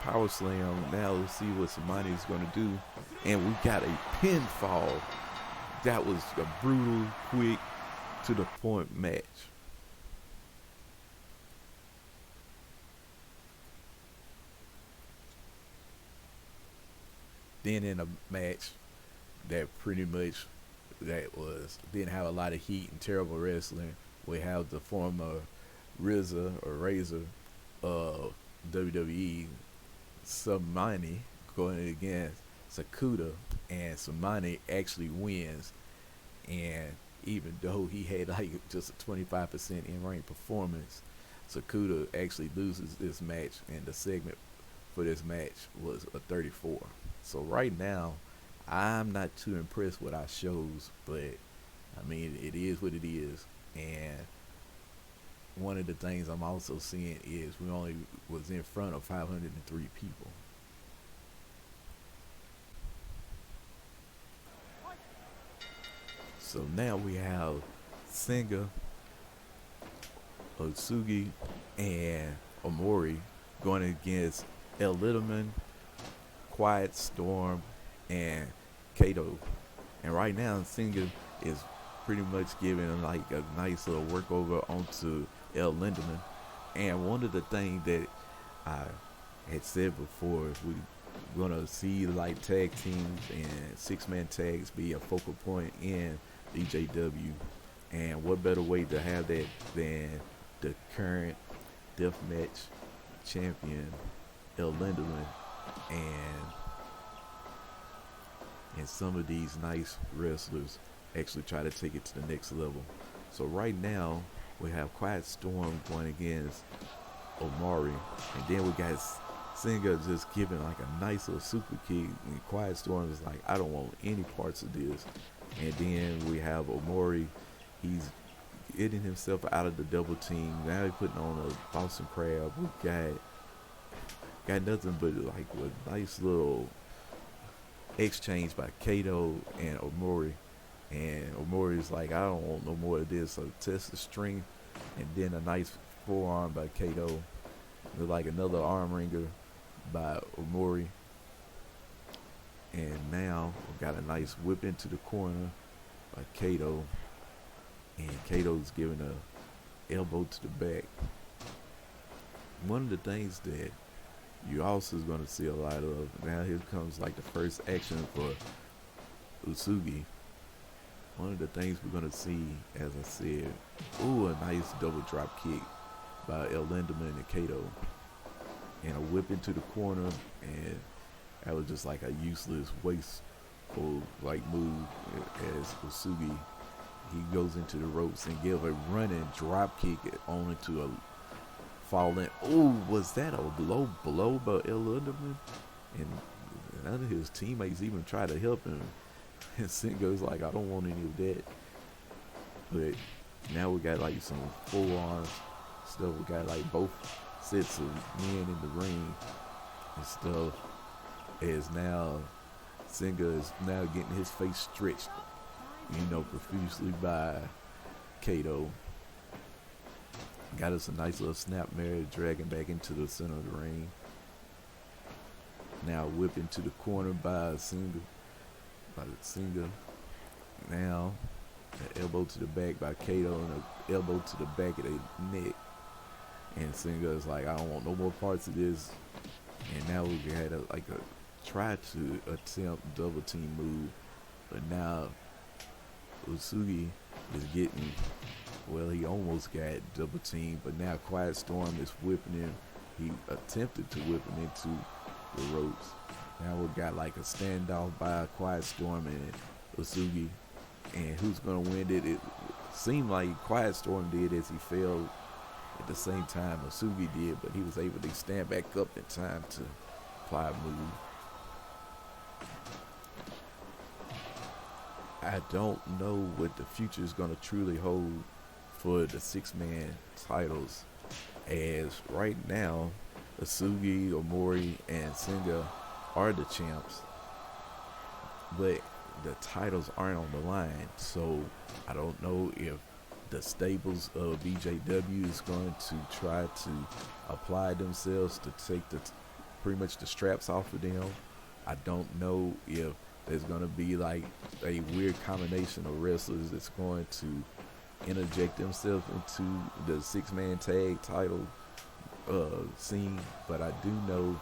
power slam. Now let's see what Samani is going to do. And we got a pinfall. That was a brutal, quick, to the point match. Then in a match that pretty much didn't have a lot of heat and terrible wrestling, we have the former Razor of WWE, Samani, going against Sakura, and Samani actually wins. And even though he had like just a 25% in-ring performance, Sakura actually loses this match, and the segment for this match was a 34. So right now, I'm not too impressed with our shows, but I mean, it is what it is. And one of the things I'm also seeing is we only was in front of 503 people. So now we have Senga, Otsugi, and Omori going against El Litterman, Quiet Storm, and Kato. And right now, Senga is pretty much giving like a nice little workover onto El Lindemann. And one of the things that I had said before is we're going to see like tag teams and six-man tags be a focal point in BJW. And what better way to have that than the current deathmatch champion El Lindemann and some of these nice wrestlers actually try to take it to the next level. So right now we have Quiet Storm going against Omari, and then we got Senga just giving like a nice little super kick, and Quiet Storm is like, I don't want any parts of this. And then we have Omori, he's getting himself out of the double team. Now he's putting on a Boston Crab. We got nothing but like a nice little exchange by Kato and Omori. And Omori's like, I don't want no more of this. So test the strength, and then a nice forearm by Kato. There's like another arm wringer by Omori. And now we've got a nice whip into the corner by Kato. And Kato's giving a elbow to the back. One of the things that you also is going to see a lot of, now here comes like the first action for Utsugi. One of the things we're going to see, as I said, a nice double drop kick by El Lindemann and Kato. And a whip into the corner, and that was just like a useless waste or like move as Usugi. He goes into the ropes and give a running drop kick on into a falling. Oh, was that a low blow by El Linderman? And none of his teammates even try to help him. And Singo's like, I don't want any of that. But now we got like some full arms stuff. We got like both sets of men in the ring and stuff. As now Singa is now getting his face stretched, profusely by Kato. Got us a nice little snapmare, dragging back into the center of the ring. Now whip into the corner by Singa. Now an elbow to the back by Kato and an elbow to the back of the neck. And Singa is like, I don't want no more parts of this. And now we had try to attempt double team move, but now Usugi is getting, he almost got double team, but now Quiet Storm is whipping him. He attempted to whip him into the ropes. Now we got like a standoff by Quiet Storm and Usugi, and who's gonna win it? It seemed like Quiet Storm did as he fell. At the same time, Usugi did, but he was able to stand back up in time to apply a move. I don't know what the future is going to truly hold for the six-man titles, as right now, Usugi, Omori, and Singa are the champs, but the titles aren't on the line, so I don't know if the stables of BJW is going to try to apply themselves to take pretty much the straps off of them. I don't know if there's going to be like a weird combination of wrestlers that's going to interject themselves into the six-man tag title scene, but I do know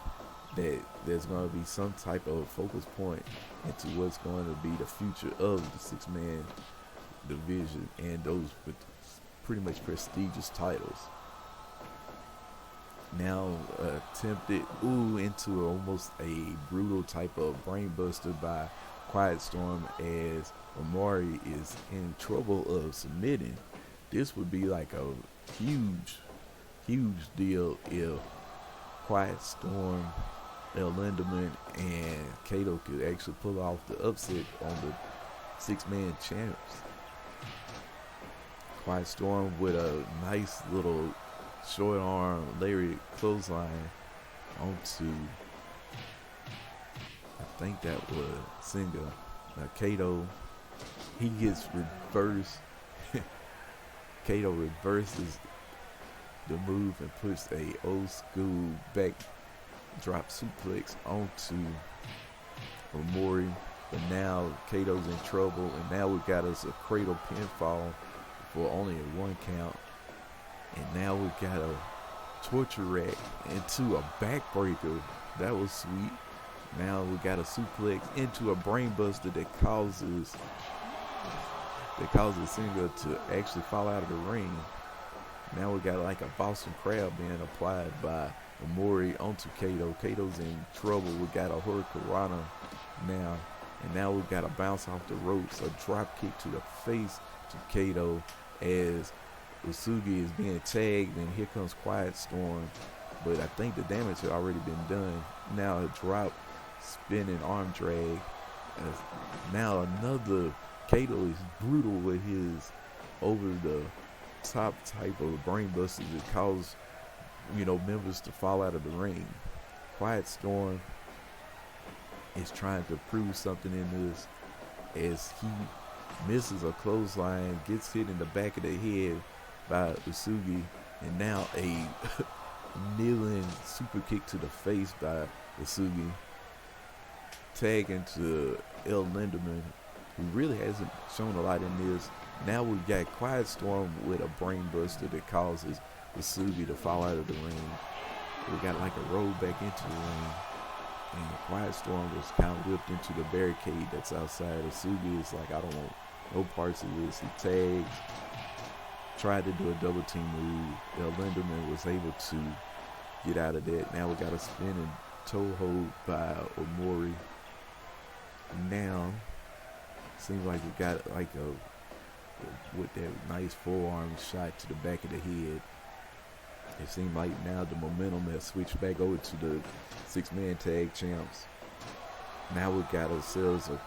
that there's going to be some type of focus point into what's going to be the future of the six-man division and those with pretty much prestigious titles. Now attempted into almost a brutal type of brainbuster by Quiet Storm as Omori is in trouble of submitting. This would be like a huge deal if Quiet Storm, El Linderman, and Kato could actually pull off the upset on the six-man champs. Quiet Storm with a nice little short arm lariat clothesline onto, I think that was Singa. Now Kato, he gets reversed. Kato reverses the move and puts a old school back drop suplex onto Omori. But now Kato's in trouble, and now we got us a cradle pinfall for only a 1 count. And now we got a torture rack into a backbreaker. That was sweet. Now we got a suplex into a brainbuster that causes Singa to actually fall out of the ring. Now we got like a Boston Crab being applied by Omori onto Kato. Kato's in trouble. We got a Hurricanrana now. And now we got a bounce off the ropes, a drop kick to the face to Kato as Usugi is being tagged, and here comes Quiet Storm. But I think the damage had already been done. Now a drop, spinning arm drag. Now another, Kato is brutal with his over the top type of brainbuster that cause members to fall out of the ring. Quiet Storm is trying to prove something in this as he misses a clothesline, gets hit in the back of the head by Usugi, and now a kneeling super kick to the face by Usugi. Tag into El Linderman, who really hasn't shown a lot in this. Now we got Quiet Storm with a brainbuster that causes Usugi to fall out of the ring. We got like a roll back into the ring, and Quiet Storm was kind of whipped into the barricade that's outside. Usugi is like, I don't want no parts of this. He tags, tried to do a double team move. El Linderman was able to get out of that. Now we got a spinning toe hold by Omori. Now, seems like we got like a with that nice forearm shot to the back of the head. It seemed like now the momentum has switched back over to the six-man tag champs. Now we got ourselves a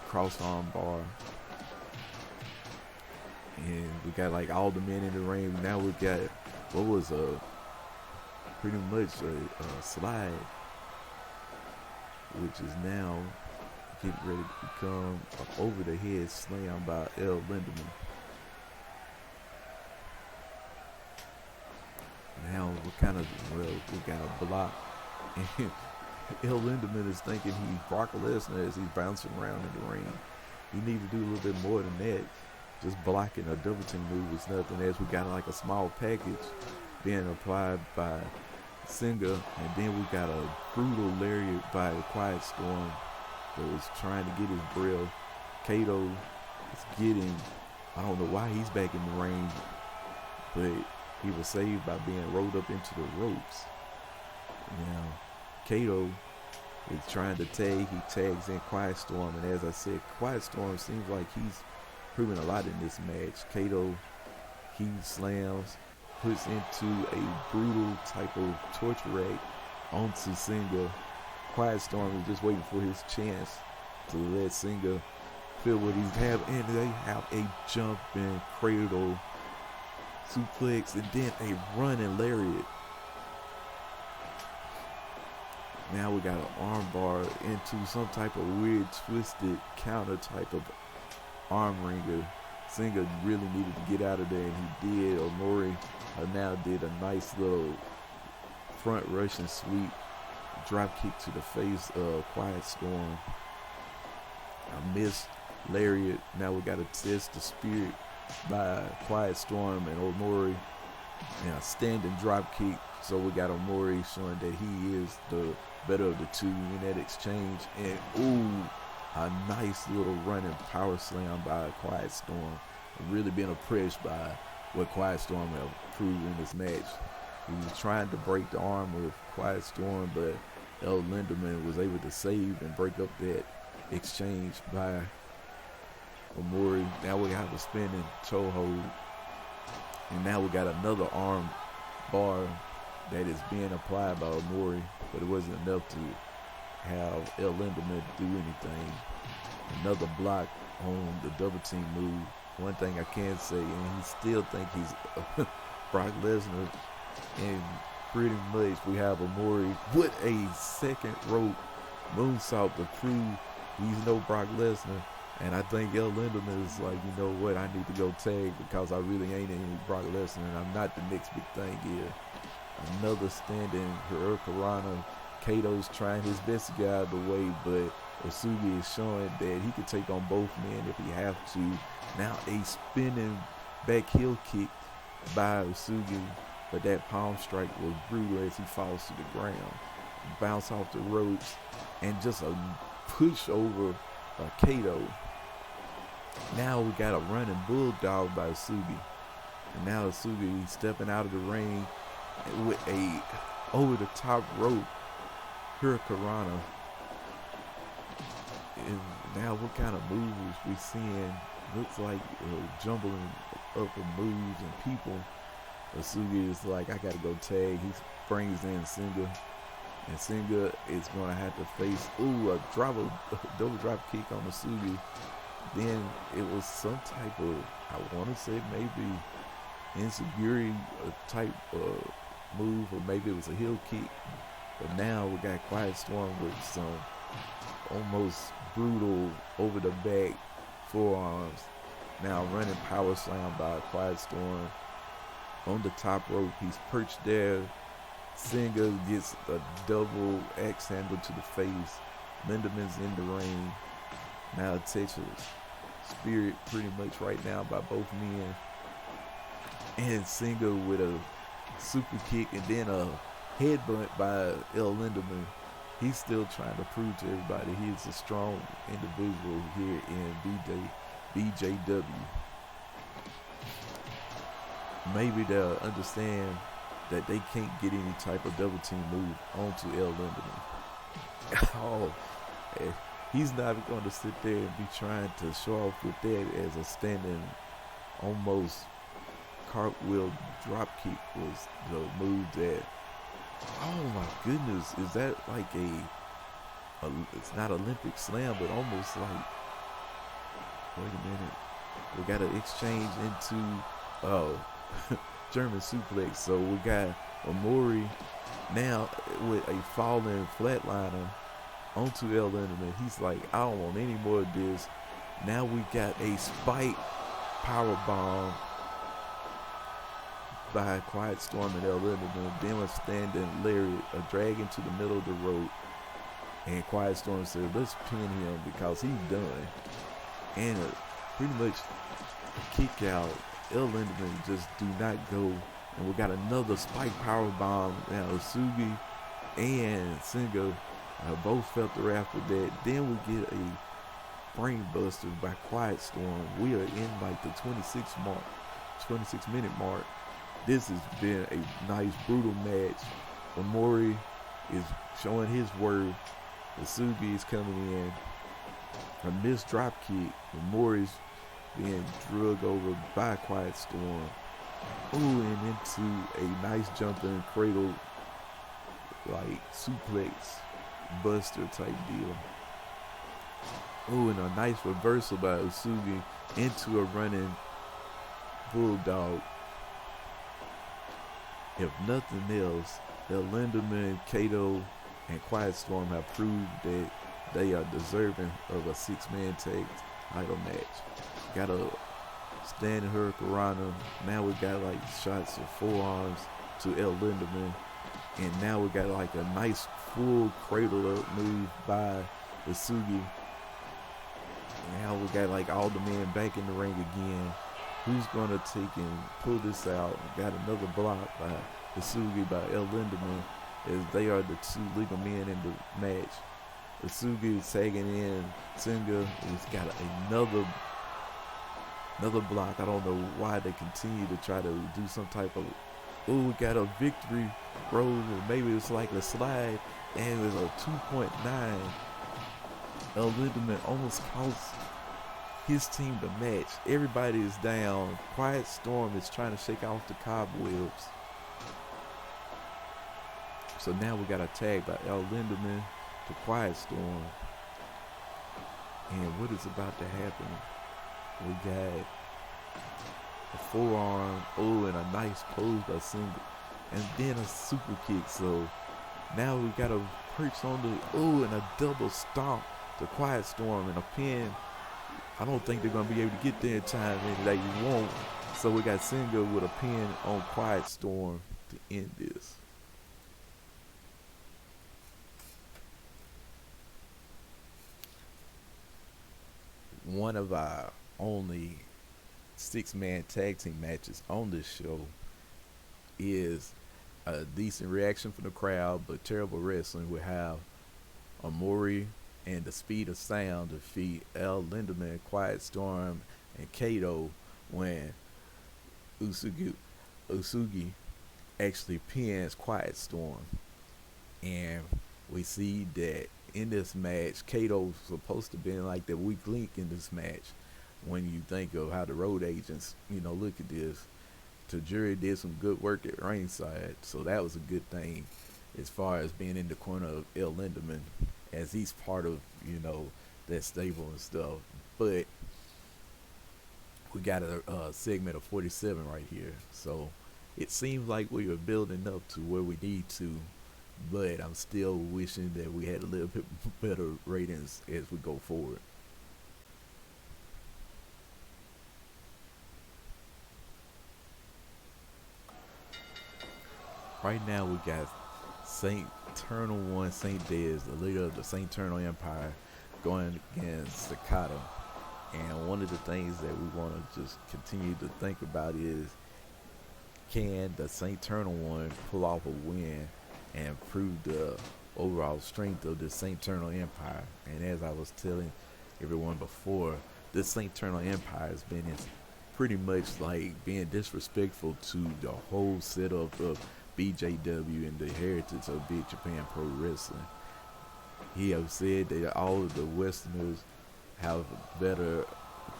cross arm bar. And we got like all the men in the ring. Now we got what was pretty much a slide, which is now getting ready to become an over the head slam by L. Lindemann. Now we got a block, and L. Lindemann is thinking he's Brock Lesnar as he's bouncing around in the ring. He need to do a little bit more than that. Just blocking a double team move is nothing, as we got like a small package being applied by Singer, and then we got a brutal lariat by Quiet Storm that was trying to get his braille. Kato is getting, I don't know why he's back in the ring, but he was saved by being rolled up into the ropes. Now, Kato is trying to tag. He tags in Quiet Storm, and as I said, Quiet Storm seems like he's proven a lot in this match. Kato, he slams, puts into a brutal type of torture rack onto Singer. Quiet Storm is just waiting for his chance to let Singer feel what he's having, and they have a jumping cradle suplex and then a running lariat. Now we got an arm bar into some type of weird twisted counter type of arm wringer. Singer really needed to get out of there, and he did. Omori now did a nice little front Russian sweep drop kick to the face of Quiet Storm. A missed lariat. Now we got to test the spirit by Quiet Storm and Omori. Now standing drop kick. So we got Omori showing that he is the better of the two in that exchange. And ooh, a nice little running power slam by Quiet Storm. Really been impressed by what Quiet Storm have proved in this match. He was trying to break the arm of Quiet Storm, but L. Lindemann was able to save and break up that exchange by Omori. Now we have a spinning toe hold. And now we got another arm bar that is being applied by Omori, but it wasn't enough to have L. Lindemann do anything. Another block on the double team move. One thing I can say, and he still think he's Brock Lesnar, and pretty much we have Omori with a second rope moonsault to prove he's no Brock Lesnar. And I think L. Lindemann is like, you know what, I need to go tag because I really ain't any Brock Lesnar and I'm not the next big thing here. Another standing Hurricanrana. Kato's trying his best to get out of the way, but Osugi is showing that he can take on both men if he have to. Now a spinning back heel kick by Osugi, but that palm strike was brutal as he falls to the ground. Bounce off the ropes and just a push over Kato. Now we got a running bulldog by Osugi. And now Osugi stepping out of the ring with a over the top rope Hurricanrana. And now what kind of moves we seeing? Looks like jumbling up of moves and people. Osugi is like, I gotta go tag. He brings in Singer. And Singer is going to have to face, a double drop kick on Osugi. Then it was some type of, I want to say maybe insecurity type move, or maybe it was a heel kick. But now we got Quiet Storm with some almost brutal over the back forearms. Now running power slam by Quiet Storm on the top rope. He's perched there. Singer gets a double axe handle to the face. Lindemann's in the ring. Now it takes a spirit pretty much right now by both men. And Singer with a super kick and then a headbutt by L. Lindemann. He's still trying to prove to everybody he's a strong individual here in BJW. Maybe they'll understand that they can't get any type of double team move onto L. Lindemann. he's not going to sit there and be trying to show off with that as a standing almost cartwheel drop kick was the move that. Oh my goodness, is that like it's not Olympic slam, but almost like. Wait a minute, we got to exchange into German suplex. So we got Omori now with a falling flatliner onto El Lindemann. He's like, I don't want any more of this. Now we got a spike power bomb by Quiet Storm and El Lindemann. Then a standing lariat, a drag into the middle of the rope. And Quiet Storm said, let's pin him because he's done. And pretty much kick out. El Lindemann just do not go. And we got another spike power bomb. Now Usugi and Senga both felt the wrath of that. Then we get a brain buster by Quiet Storm. We are in like the 26 minute mark. This has been a nice brutal match. Omori is showing his worth. Usugi is coming in. A missed drop kick. Omori's being drugged over by Quiet Storm. Ooh, and into a nice jumping cradle, like suplex buster type deal. Ooh, and a nice reversal by Usugi into a running bulldog. If nothing else, El Lindemann, Kato, and Quiet Storm have proved that they are deserving of a 6-man tag title match. Got a standing hurricanrana. Now we got like shots of forearms to El Lindemann. And now we got like a nice full cradle up move by Usugi. Now we got like all the men back in the ring again. Who's going to take and pull this out? Got another block by Usugi by El Lindemann, as they are the two legal men in the match. Usugi is tagging in Senga. He's got another block. I don't know why they continue to try to do some type of. Oh, we got a victory roll, or maybe it's like a slide, and it's a 2.9. El Lindemann almost cost his team the match. Everybody is down. Quiet Storm is trying to shake off the cobwebs. So now we got a tag by El Lindemann to Quiet Storm. And what is about to happen? We got a forearm, and a nice pose by Single, and then a super kick. So now we got a perch on the, and a double stomp to Quiet Storm and a pin. I don't think they're going to be able to get there in time, and they won't. So we got Single with a pin on Quiet Storm to end this. One of our only 6-man tag team matches on this show is a decent reaction from the crowd, but terrible wrestling. We have Omori and the Speed of Sound defeat El Lindemann, Quiet Storm, and Kato when Usugi actually pins Quiet Storm. And we see that in this match, Kato's supposed to be like the weak link in this match. When you think of how the road agents, look at this, Tajiri did some good work at ringside, so that was a good thing as far as being in the corner of El Lindemann, as he's part of, that stable and stuff. But we got a segment of 47 right here, so it seems like we were building up to where we need to, but I'm still wishing that we had a little bit better ratings as we go forward. Right now we got Saint Eternal One, Saint Dez, the leader of the Saint Eternal Empire, going against Takada. And one of the things that we want to just continue to think about is, can the Saint Eternal One pull off a win and prove the overall strength of the Saint Eternal Empire? And as I was telling everyone before, this Saint Eternal Empire has been pretty much like being disrespectful to the whole setup of BJW and the heritage of Big Japan Pro Wrestling. He have said that all of the Westerners have better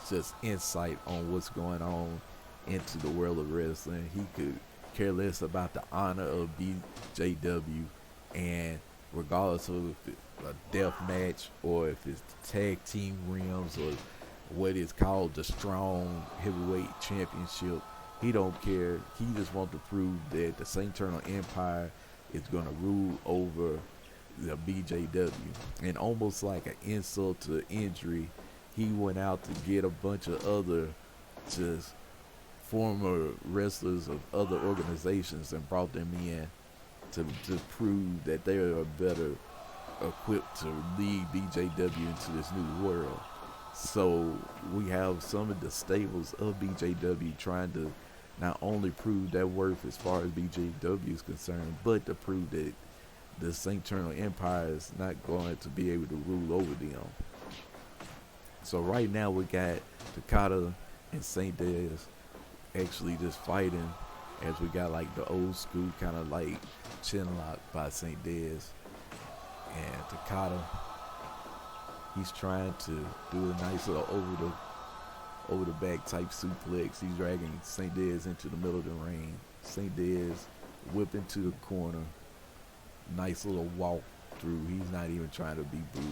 just insight on what's going on into the world of wrestling. He could care less about the honor of BJW, and regardless of if it's a death match or if it's tag team rims or what is called the strong heavyweight championship, he don't care. He just wants to prove that the St. Eternal Empire is going to rule over the BJW. And almost like an insult to injury, he went out to get a bunch of other just former wrestlers of other organizations and brought them in to prove that they are better equipped to lead BJW into this new world. So we have some of the stables of BJW trying to not only prove their worth as far as BJW is concerned, but to prove that the St. Eternal Empire is not going to be able to rule over them. So right now we got Takada and St. Dez actually just fighting, as we got like the old school kind of like chin lock by St. Dez. And Takada, he's trying to do a nice little over the back type suplex. He's dragging St. Dez into the middle of the ring. St. Dez whipping to the corner. Nice little walk through. He's not even trying to be brutal.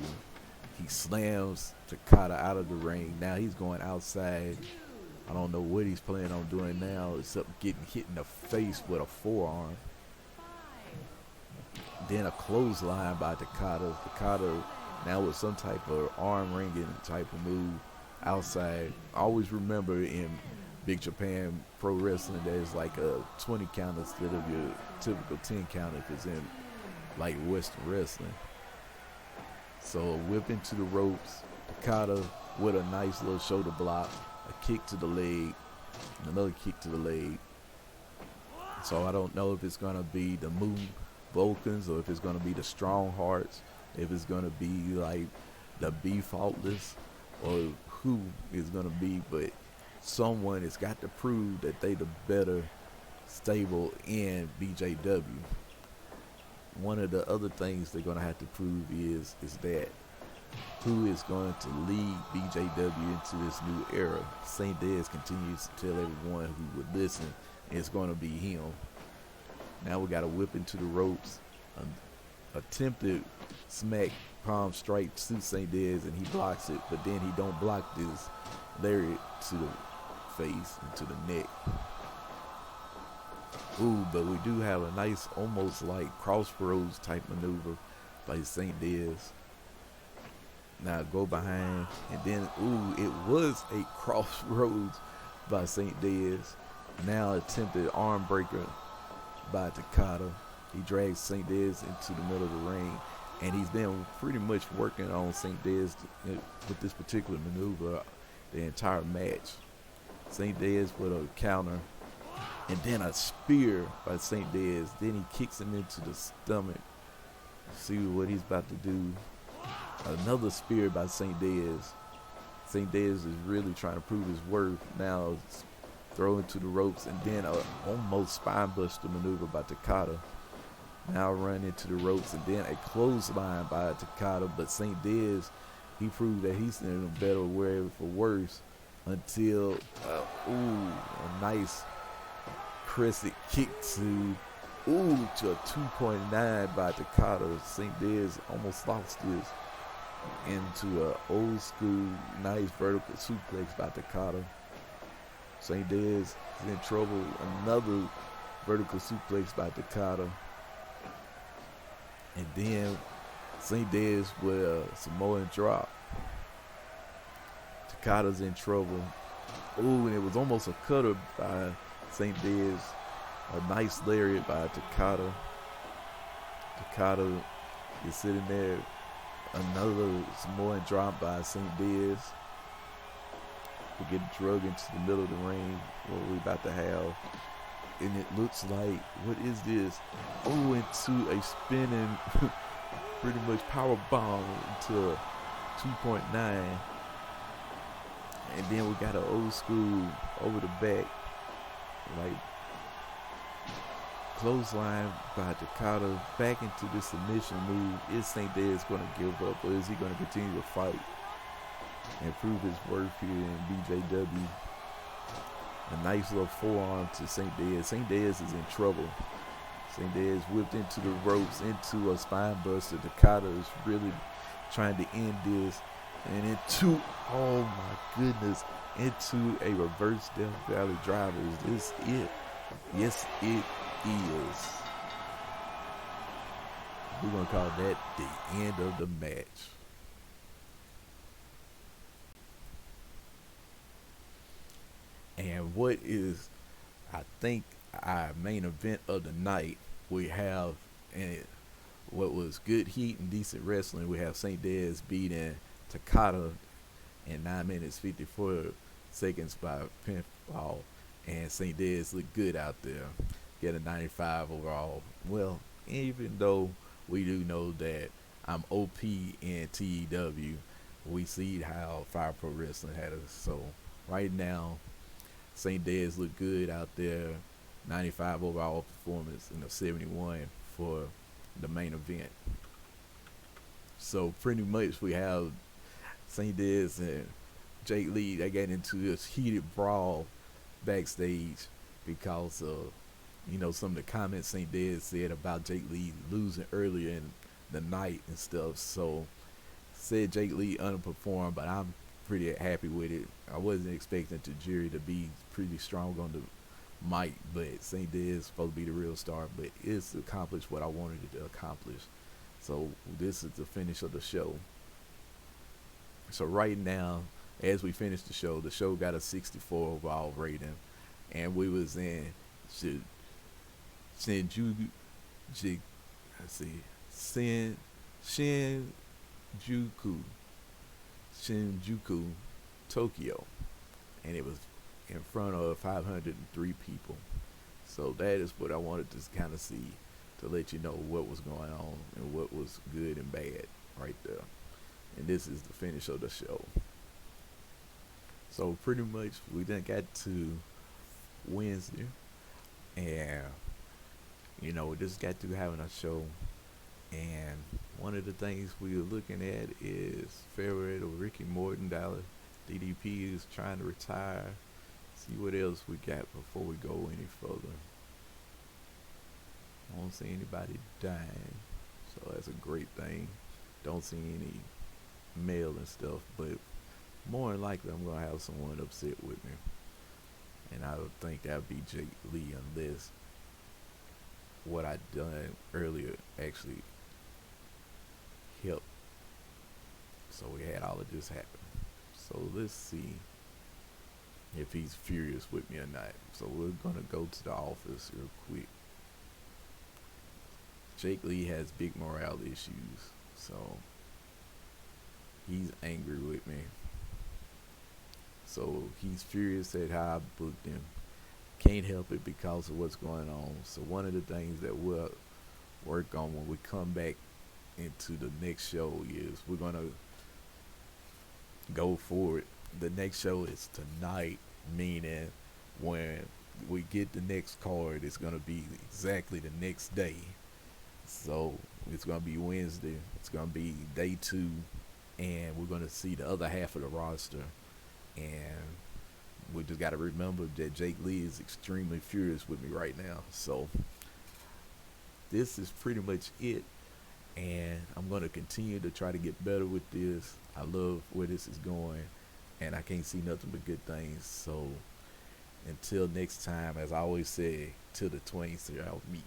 He slams Takada out of the ring. Now he's going outside. I don't know what he's planning on doing now except getting hit in the face with a forearm. Then a clothesline by Takada. Takada now with some type of arm wringing type of move outside. I always remember in Big Japan Pro Wrestling there's like a 20 count instead of your typical 10 count if it's in like Western wrestling. So a whip into the ropes. Takada with a nice little shoulder block. A kick to the leg. Another kick to the leg. So I don't know if it's going to be the Moon Vulcans or if it's going to be the Strong Hearts. If it's going to be like the Be Faultless or who is going to be. But someone has got to prove that they the better stable in BJW. One of the other things they're going to have to prove is that who is going to lead BJW into this new era. St. Dez continues to tell everyone who would listen it's going to be him. Now we got a whip into the ropes. Attempted smack palm strike to St. Dez and he blocks it, but then he don't block this lariat to the face and to the neck. Ooh, but we do have a nice, almost like crossroads type maneuver by St. Dez. Now go behind, and then, ooh, it was a crossroads by St. Dez. Now attempted arm breaker by Takada. He drags St. Dez into the middle of the ring, and he's been pretty much working on St. Dez with this particular maneuver the entire match. St. Dez with a counter. And then a spear by St. Dez. Then he kicks him into the stomach. See what he's about to do. Another spear by St. Dez. St. Dez is really trying to prove his worth. Now throw into the ropes. And then a almost spine buster maneuver by Takada. Now run into the ropes. And then a clothesline by Takada. But St. Dez, he proved that he's in a better way for worse. Until, a nice crescent kick to a 2.9 by Takada. St. Dez almost lost this into a old school nice vertical suplex by Takada. St. Dez is in trouble. Another vertical suplex by Takada. And then St. Dez with a Samoan drop. Takada's in trouble. Ooh, and it was almost a cutter by St. Dez. A nice lariat by Takada. Takada is sitting there. Another Samoan drop by St. Dez. We get drugged into the middle of the ring. What we're about to have. And it looks like, what is this? Oh, into a spinning, pretty much power bomb into a 2.9. And then we got an old school over the back, like clothesline by Takada back into the submission move. Is St. Dead's going to give up, or is he going to continue to fight and prove his worth here in BJW? A nice little forearm to St. Dead. St. Dead's is in trouble. St. Dead's whipped into the ropes, into a spine buster. Takada is really trying to end this. And into, oh my goodness, into a reverse Death Valley driver. Is this it? Yes, it is. We're going to call that the end of the match. And what is, I think, our main event of the night, we have, and what was good heat and decent wrestling, we have St. Dead's beating Takada in 9 minutes 54 seconds by pinfall, and St. Dead's look good out there, get a 95 overall. Well, even though we do know that I'm OP in TEW, we see how Fire Pro Wrestling had us. So right now, St. Dead's look good out there, 95 overall performance and a 71 for the main event. So pretty much we have St. Dead's and Jake Lee, they got into this heated brawl backstage because of, you know, some of the comments St. Dead said about Jake Lee losing earlier in the night and stuff. So said Jake Lee underperformed, but I'm pretty happy with it. I wasn't expecting Tajiri to be pretty strong on the mic, but St. Dead is supposed to be the real star, but it's accomplished what I wanted it to accomplish. So this is the finish of the show. So right now, as we finish the show got a 64 overall rating, and we was in Shinjuku, Tokyo, and it was in front of 503 people. So that is what I wanted to kind of see, to let you know what was going on and what was good and bad right there. And this is the finish of the show. So pretty much we done got to Wednesday, and you know, we just got through having a show, and one of the things we were looking at is Favorite of Ricky Morton Dallas. DDP is trying to retire. See what else we got before we go any further. I don't see anybody dying, so that's a great thing. Don't see any mail and stuff, but more than likely I'm gonna have someone upset with me, and I don't think that would be Jake Lee unless what I done earlier actually helped. So we had all of this happen. So let's see if he's furious with me or not. So we're gonna go to the office real quick. Jake Lee has big morale issues, so he's angry with me. So he's furious at how I booked him. Can't help it because of what's going on. So one of the things that we'll work on when we come back into the next show is we're going to go forward. The next show is tonight, meaning when we get the next card, it's going to be exactly the next day. So it's going to be Wednesday. It's going to be day 2, and we're going to see the other half of the roster. And we just got to remember that Jake Lee is extremely furious with me right now. So this is pretty much it, and I'm going to continue to try to get better with this. I love where this is going, and I can't see nothing but good things. So until next time, as I always say, till the 20s, I'll meet.